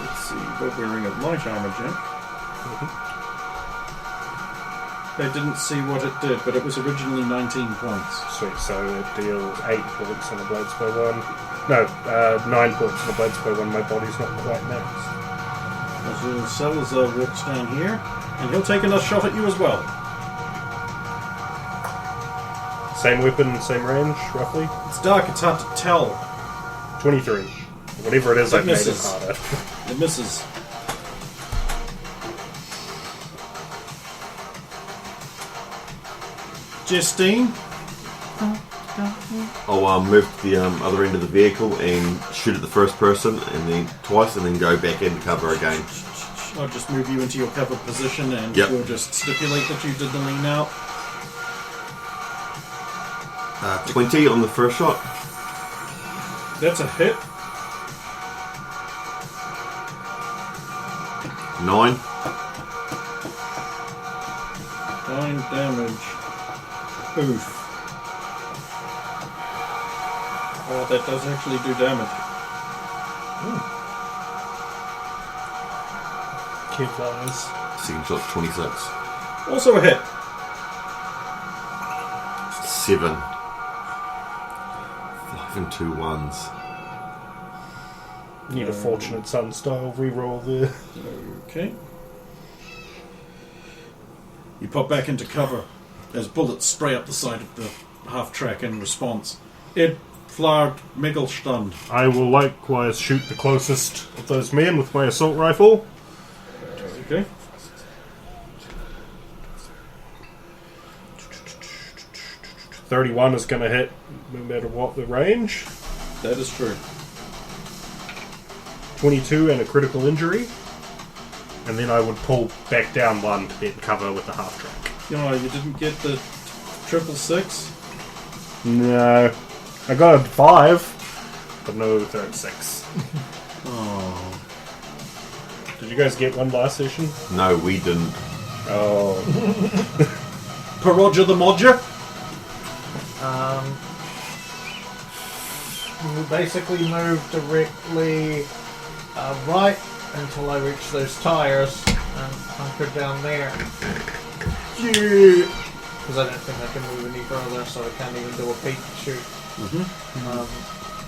Let's see. We're wearing a light armor, Jack. I didn't see what it did, but it was originally 19 points. Sweet, so it deals 8 points on the blades per 1. No, 9 points on the blades per 1. My body's not quite maxed. So Salazar walks down here, and he'll take another shot at you as well. Same weapon, same range, roughly. It's dark, it's hard to tell. 23. Whatever it is, It I've made it misses. harder. It misses. Justine? I'll move to the other end of the vehicle and shoot at the first person, and then twice, and then go back into cover again. I'll just move you into your covered position, and we'll just stipulate that you did the lean out. 20 on the first shot. That's a hit. 9. 9 damage. Oof. Oh, that does actually do damage. Kevlar's. Second shot, 26. Also a hit. 7. 5 and 2 ones. Need a Fortunate Son style reroll there. Okay. You pop back into cover as bullets spray up the side of the half-track in response. It flowered Miggelstund. I will likewise shoot the closest of those men with my assault rifle. Okay. .31 is going to hit no matter what the range. That is true. 22 and a critical injury. And then I would pull back down 1 to get cover with the half track. No, you didn't get the 666? No. I got a 5, but no 36. Oh. Did you guys get one last session? No, we didn't. Oh. Paroger the Modger? We basically move directly right until I reach those tires and hunker down there. Because I don't think I can move any further, so I can't even do a peek shoot.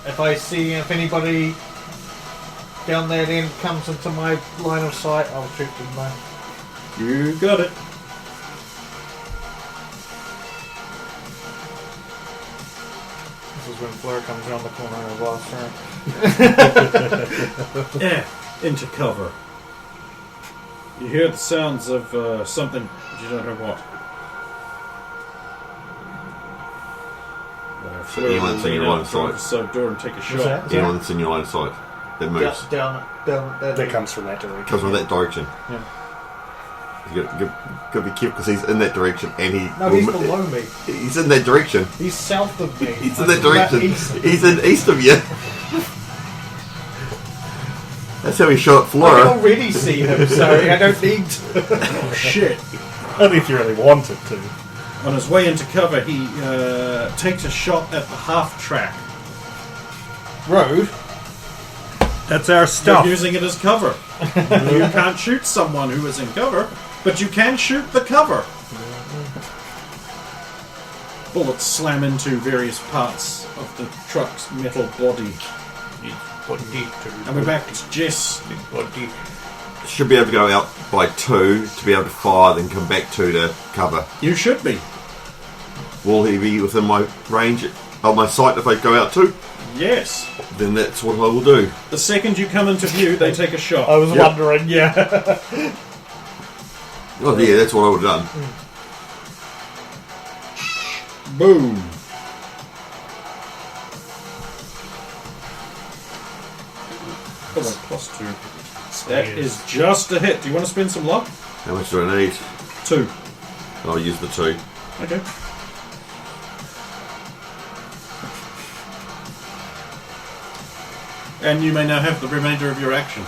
If anybody down there then comes into my line of sight, I'll shoot them back. You got it. This is when Fleur comes around the corner of last turn. Yeah, into cover. You hear the sounds of something, but you don't know what. So anyone's in your line of sight. So door and take a shot. that? Anyone's in your line of sight that moves. Down That comes from that direction. Comes from that direction. Yeah. You got to be careful because he's in that direction and he. No, he's below me. He's in that direction. He's south of me. He's in that direction. East. He's in east of you. That's how he shot I Flora. can already see him, so I don't need to. Oh shit. Only if you really wanted to. On his way into cover, he takes a shot at the half-track. Road? That's our You're stuff. using it as cover. You can't shoot someone who is in cover, but you can shoot the cover. Bullets slam into various parts of the truck's metal body. And we're back to Jess. Should be able to go out by 2 to be able to fire, then come back 2 to cover. You should be. Will he be within my range of my sight if I go out 2? Yes. Then that's what I will do. The second you come into view, they take a shot. I was wondering, yeah. Oh yeah, that's what I would have done. Boom. Oh, +2. That is just a hit. Do you want to spend some luck? How much do I need? 2. I'll use the 2. Okay. And you may now have the remainder of your action.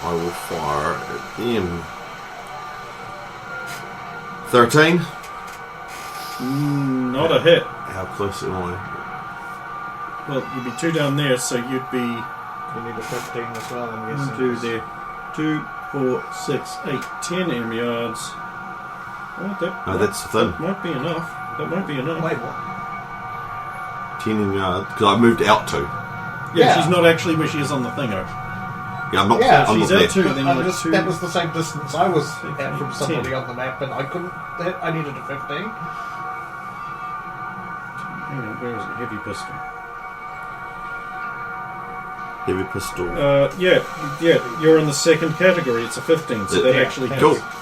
I will fire at him. 13. Not a hit. How close am I? Well, you'd be 2 down there, so you'd be You need a 15 as well, I'm guessing. 2 there. 2, 4, 6, 8, 10 aim yards. Oh, No, that's the thing. That might be enough. That might be enough. Wait, what? 10 yards. Because I moved out 2. Yeah, Yeah. she's not actually where she is on the thing. Yeah, I'm not. Yeah, I'm She's not out there. 2, then you're like 2. That was the same distance I was at from 10. somebody on the map, and I couldn't hit. I needed a 15. Hang on, where is it? Heavy pistol. Heavy pistol. Yeah, you're in the second category. It's a 15, so that Yeah. actually Cool. counts.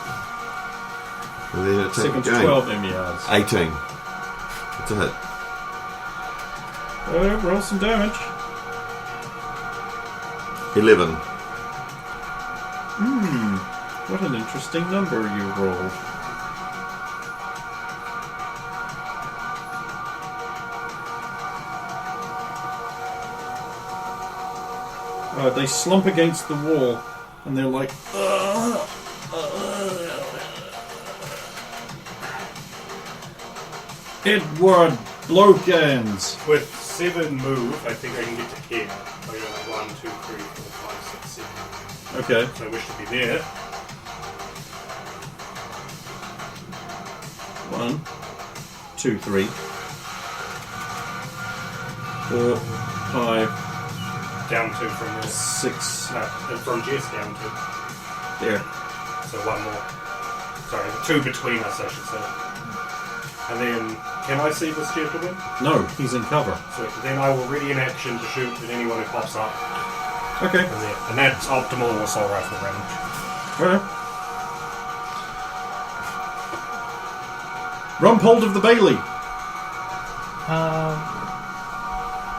And then attack Second's again. 12 yards. 18. That's a hit. Roll some damage. 11. What an interesting number you rolled. They slump against the wall, and they're like, Edward Blowcans. With 7 move, I think I can get to here. I got 1, 2, 3, 4, 5, 6, 7. Okay. So I wish to be there. 1, 2, 3, 4, 5, Down 2 from this. 6. No, from Jess down 2. There. So 1 more. Sorry, 2 between us, I should say. And then, can I see this gentleman? No, he's in cover. So then I will ready in action to shoot at anyone who pops up. Okay. And that's optimal assault rifle range. Alright. Rumpold of the Bailey.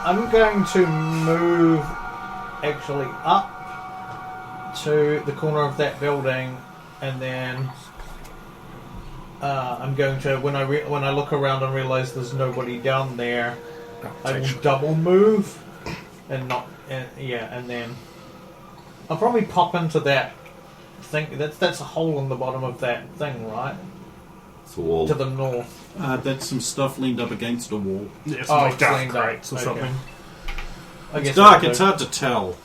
I'm going to move actually up to the corner of that building, and then I'm going to when I look around and realise there's nobody down there, I will double move and then I'll probably pop into that thing. That's a hole in the bottom of that thing, right? It's a wall. To the north. That's some stuff leaned up against a wall. Yeah, Oh, like it's dark leaned up. crates or Okay. something. I It's guess dark, I'll it's do- hard to tell.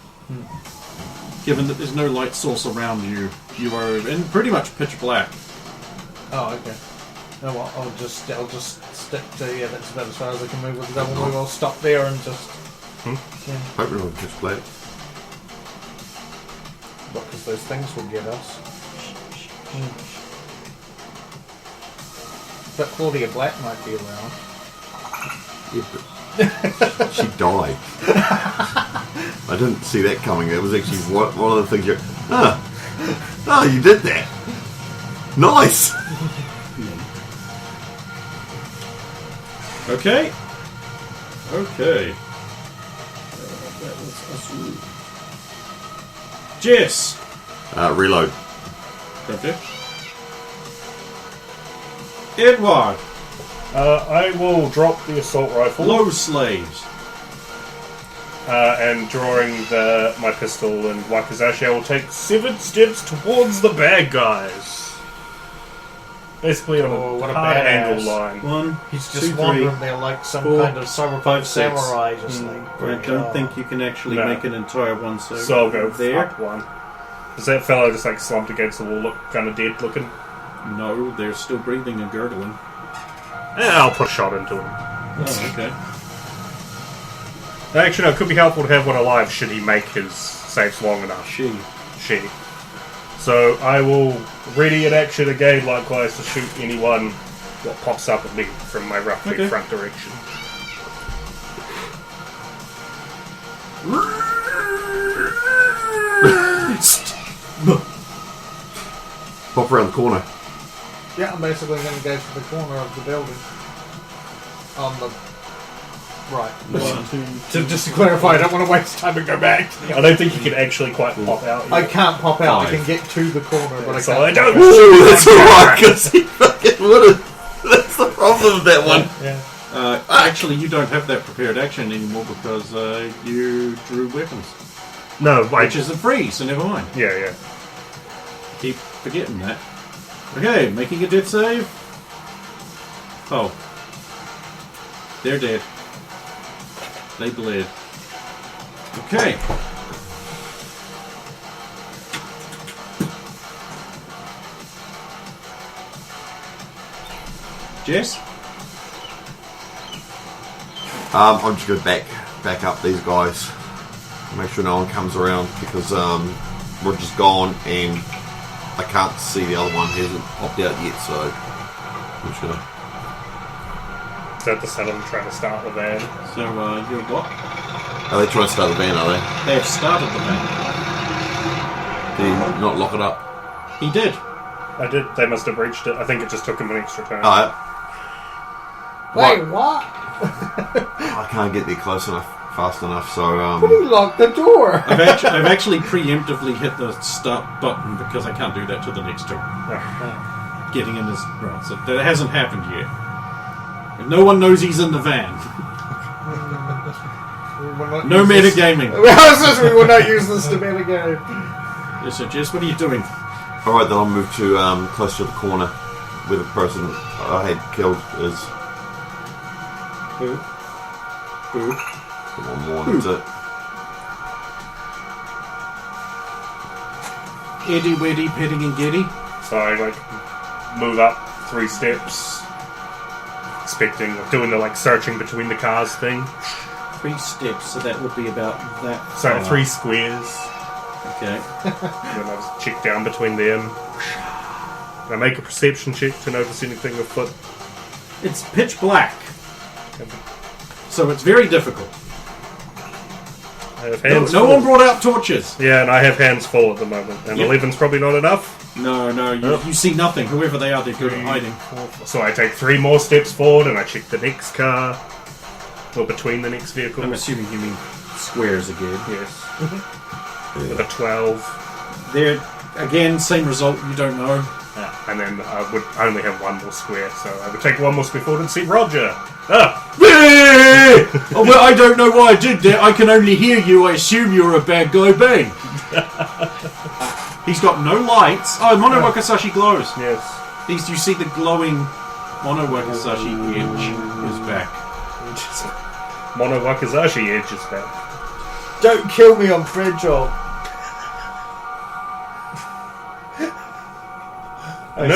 Given that there's no light source around you, you are in pretty much pitch black. Oh, okay. No, well, I'll just stick to that's about as far as I can move with the double move. I'll stop there and just Hope we're not pitch black. because those things will get us. But Claudia Black might be around. Yeah, but she died. I didn't see that coming. That was actually one of the things you... Oh, you did that. Nice. Okay. Okay. That was us. Jess. Reload. Okay. Edward. I will drop the assault rifle. Low slaves. And drawing my pistol and Wakizashi, I will take 7 steps towards the bad guys. Basically on Oh, a what a hard badass. angle line. 1, He's 2, just 3. wandering there like some 4, kind of Cyberpunk 5, 6. samurai, just like. I don't think you can actually No. make an entire one. So So I'll go there. up 1. Does that fellow just like slumped against the wall look kind of dead looking? No, they're still breathing and gurgling. I'll put a shot into him. Oh, okay. Actually, no, it could be helpful to have one alive should he make his saves long enough. She. So I will ready in action again, likewise, to shoot anyone what pops up at me from my roughly Okay. front direction. Pop around the corner. Yeah, I'm basically going to go to the corner of the building. On the right. 1, 2. Just to clarify, I don't want to waste time and go back. I don't think you can actually quite pop out. I yet. can't pop out. 5. I can get to the corner, but I So can't. I don't. Ooh, that's alright, because he fucking would have. That's the problem with that one. Yeah. Actually, you don't have that prepared action anymore because you drew weapons. No, Which isn't free, so never mind. Yeah. Keep forgetting that. Okay, making a death save. Oh. They're dead. They bled. Okay. Jess? I'm just going to back up these guys. Make sure no one comes around because Roger's gone and I can't see the other one. He hasn't popped out yet, so I'm just going to... Is that the son of them trying to start the van? So, you're what? Are they trying to start the van, are they? They have started the van. Did he not lock it up? He did. I did. They must have breached it. I think it just took him an extra turn. Alright. Wait, what? I can't get there close enough, fast enough, so But he locked the door. I've actually preemptively hit the start button because I can't do that to the next turn. Getting in his... Right, so that hasn't happened yet. And no one knows he's in the van. No metagaming. We will not use this to metagame. Yes, so Jess, what are you doing? alright, then I'll move to close to the corner where the person I had killed is. Who? One more, that's it. Eddie, Weddy, Petting and Getty. So I move up 3 steps, doing the searching between the cars thing. 3 steps, so that would be about that. So 3 squares. Okay. And then I just check down between them. And I make a perception check to notice anything afoot. It's pitch black, so it's very difficult. I have hands No full. one brought out torches. Yeah, and I have hands full at the moment. And Yep. 11's probably not enough. No, you see nothing. Whoever they are, they're good at hiding. So I take 3 more steps forward and I check the next car. Or between the next vehicles. I'm assuming you mean squares again. Yes. With a 12. They're, again, same result, you don't know. And then I would only have 1 more square, so I would take 1 more square forward and see Roger. Oh, well, I don't know why I did that. I can only hear you. I assume you're a bad guy, bang. He's got no lights. Oh, Mono Wakasashi glows. Yes. You see the glowing Mono Wakasashi edge is back. Mono Wakasashi edge is back. Don't kill me, I'm fragile. I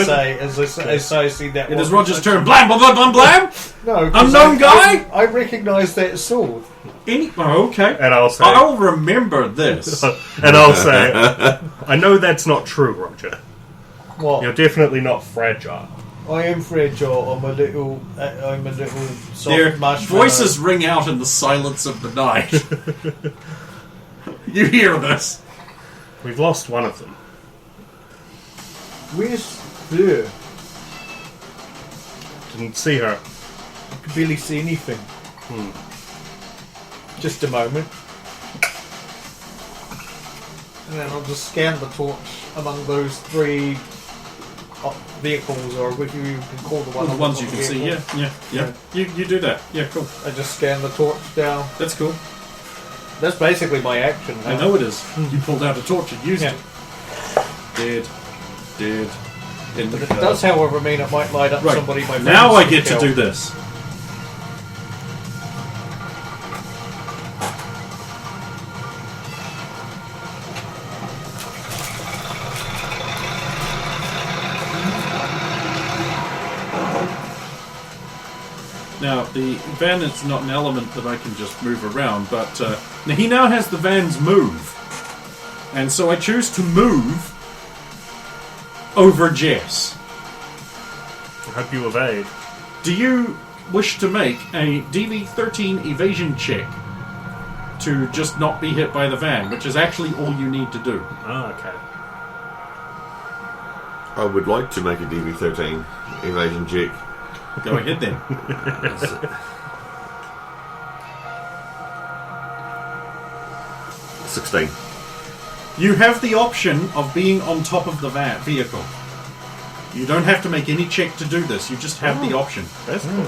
see that. It is Roger's turn. Blam, blam, blam, blam, blam. No, 'cause Unknown guy? I recognise that sword. Okay. And I'll say... I'll remember this. and I'll say... I know that's not true, Roger. What? You're definitely not fragile. I am fragile. I'm a little soft Their marshmallow. voices ring out in the silence of the night. You hear this? We've lost one of them. Where's Fleur? Didn't see her. I could barely see anything. Just a moment. And then I'll just scan the torch among those 3 vehicles, or what you can call the one. The ones you can see, yeah. You do that. Yeah, cool. I just scan the torch down. That's cool. That's basically my action. I know it is. You pulled out a torch and used it. Dead. In the But it does, however, mean it might light up Right. somebody my Now I friends get to kill. do this. Now, the van is not an element that I can just move around, but now he now has the van's move. And so I choose to move over Jess. I hope you evade. Do you wish to make a DV13 evasion check to just not be hit by the van, which is actually all you need to do? Oh, okay. I would like to make a DV13 evasion check. Go ahead then. 16. You have the option of being on top of the vehicle. You don't have to make any check to do this. You just have the option. That's cool.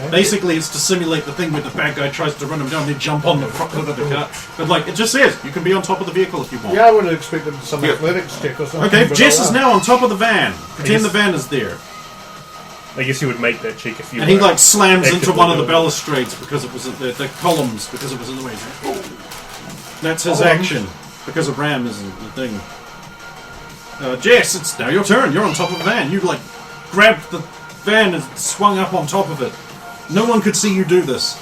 Basically, it's to simulate the thing where the bad guy tries to run him down, then jump on the front of the car. But it just says you can be on top of the vehicle if you want. Yeah, I would have expected some Yeah. athletics check or something. Okay, but Jess I'll is ask. now on top of the van. Pretend Yes. the van is there. I guess you would make that check if you And he were slams into actively one of the doing it. balustrades because it was the columns because it was in the way. That's his action because of Ram isn't the thing. Jess, it's now your turn. You're on top of the van. You grabbed the van and swung up on top of it. No one could see you do this.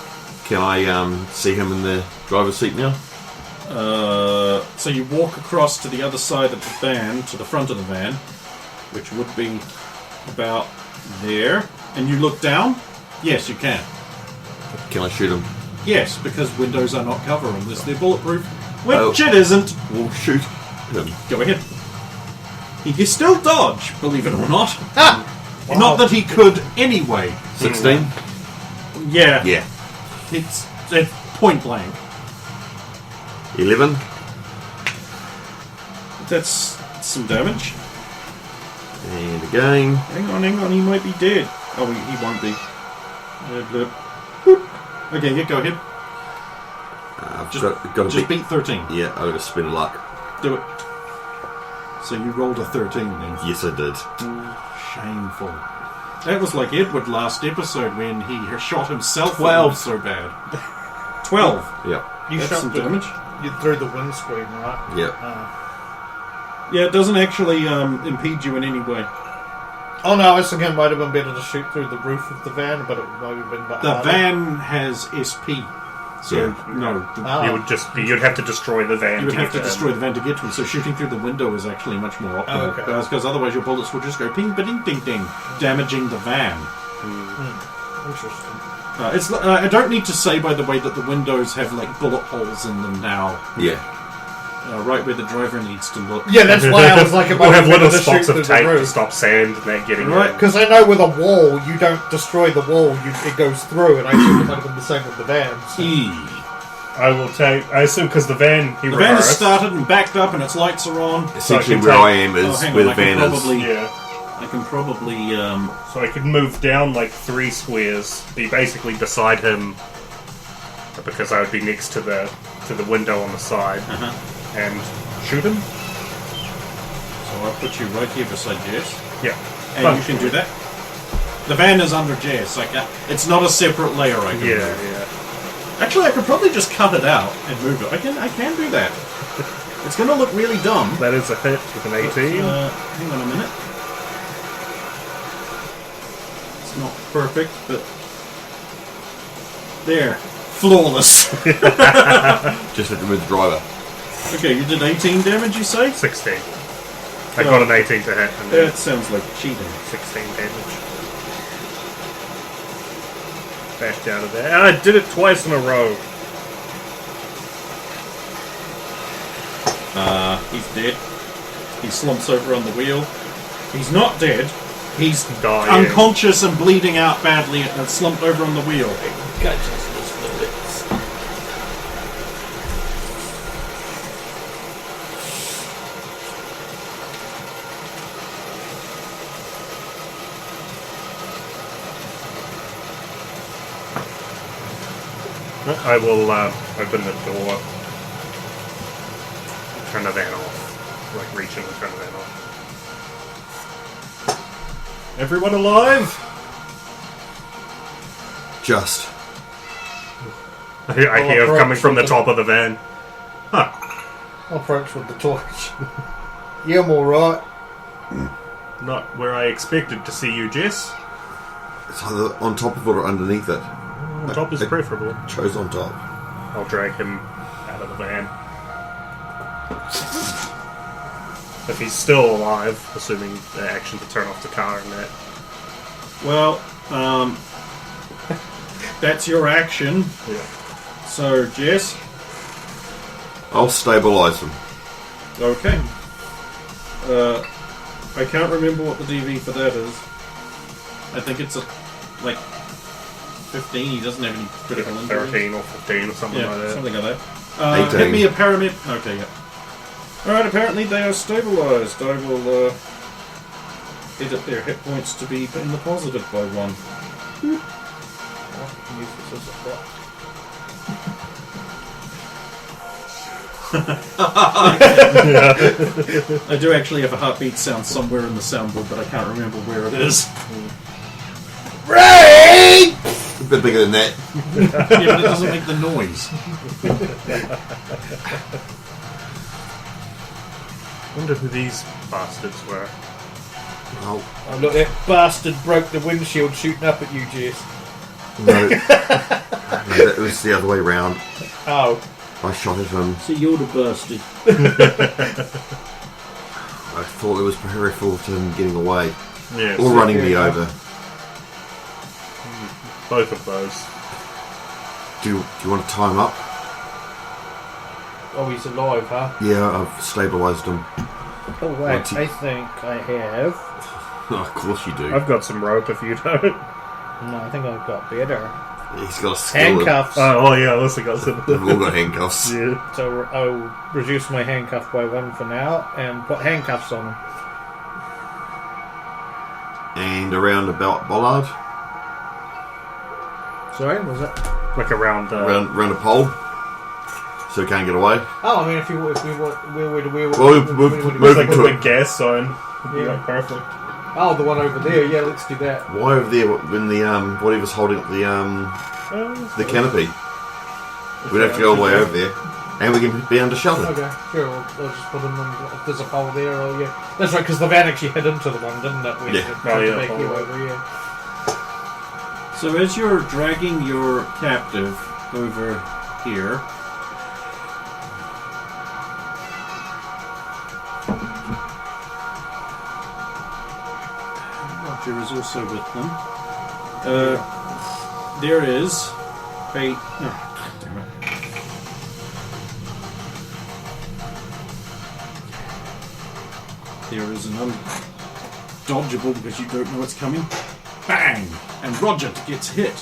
Can I see him in the driver's seat now? So you walk across to the other side of the van, to the front of the van, which would be about there, and you look down. Yes, you can. Can I shoot him? Yes, because windows are not cover unless they're bulletproof, which Oh. it isn't. We'll shoot him. Go ahead. He can still dodge, believe it or not. Not that he could anyway. 16? Yeah. Yeah. It's point blank. 11? That's some damage. And again. Hang on, he might be dead. Oh, he won't be. Boop. Okay, yeah, go ahead. I've Just, got just beat 13. Yeah, I've got a spin of luck. Do it. So you rolled a 13 then. Yes, I did. Shameful. That was like Edward last episode when he shot himself. 12. So bad. 12. Yeah. You That's shot some the, damage. you through the windscreen, right? Yeah. Yeah, it doesn't actually impede you in any way. Oh no, I was thinking it might have been better to shoot through the roof of the van, but it might have been better. The van has SP. So, Yeah. no. You'd have to destroy the van. You would have to get destroy the van to get to him, so shooting through the window is actually much more optimal. okay. Because otherwise your bullets will just go ping, ba-ding, ding, ding, damaging the van. Interesting. I don't need to say, by the way, that the windows have like bullet holes in them now, Yeah. right where the driver needs to look. Yeah, that's why I was like, it might We'll have be better little to spots shoot of through tape the to roof. stop sand and that getting Right. in. Because I know with a wall, you don't destroy the wall, it goes through, and I assume it might have been the same with the van. So. I assume because the van, The van has started and backed up and its lights are on. Essentially, can where take- I am is hang where on, the van is. I can probably So I could move down like 3 squares, be basically beside him, because I would be next to the window on the side, and shoot him. So I'll put you right here beside Jess. Yeah. And you can do that. The van is under Jess. It's not a separate layer I can Yeah, move. yeah. Actually, I could probably just cut it out and move it. I can do that. It's going to look really dumb. That is a hit with an 18. Hang on a minute. It's not perfect, but... There. Flawless. Just hit the move the driver. Okay, you did 18 damage, you say? 16. I got an 18 to hit, and then That sounds like cheating. 16 damage. Backed out of there. And I did it twice in a row. He's dead. He slumps over on the wheel. He's not dead. He's Dying. unconscious and bleeding out badly and slumped over on the wheel. I will open the door. Turn the van off. Like, reach in and turn the van off. Everyone alive? Just. I hear approach coming from the with top of the van. Huh. I'll approach with the torch. Yeah, I'm alright. Not where I expected to see you, Jess. It's either on top of it or underneath it. On top is I preferable. chose on top. I'll drag him out of the van. If he's still alive, assuming the action to turn off the car and that. Well, that's your action. Yeah. So, Jess. I'll stabilise them. Okay. I can't remember what the DV for that is. I think it's like 15. He doesn't have any critical injuries. 13 or 15 or something like that. Something like that. 18. Hit me a paramedic. Okay, yeah. Alright, apparently they are stabilised. I will edit their hit points to be in the positive by 1. I do actually have a heartbeat sound somewhere in the soundboard, but I can't remember where it is. Ray! A bit bigger than that. Yeah, but it doesn't make the noise. Wonder who these bastards were. Oh, Oh, look, that bastard broke the windshield shooting up at you, Jess. no. No, that was the other way round. Oh. I shot at him. So you're the bastard. I thought it was preferable to him getting away. Yeah, Or running me over. both of those. Do you want to tie him up? Oh, he's alive, huh? Yeah, I've stabilised him. Oh wait, Once he- I think I have. Oh, of course you do. I've got some rope if you don't. No, I think I've got better. He's got a skill. Handcuffs. Oh yeah, I also got some. We've all got handcuffs. Yeah. So I'll reduce my handcuff by 1 for now and put handcuffs on him. And around the bollard, Sorry, was it? Like around. around a pole, so he can't get away. Oh, I mean, if we were, Well, we'll move like to with it. the gas sign. Would be Yeah. like perfect. Oh, the one over there. Yeah, let's do that. Why over there when the whatever's holding up the canopy? We'd have to go all the way over there, and we can be under shelter. Okay, sure. I'll just put them in. If there's a pole there, oh yeah, that's right. Because the van actually hit into the one, didn't it? We Yeah. had Oh, to yeah, make you pole. over. Yeah. So as you're dragging your captive over here, Roger is also with them. There is a... Oh, damn it. There is an undodgeable because you don't know what's coming. Bang! And Roger gets hit.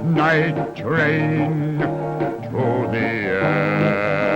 Night train to the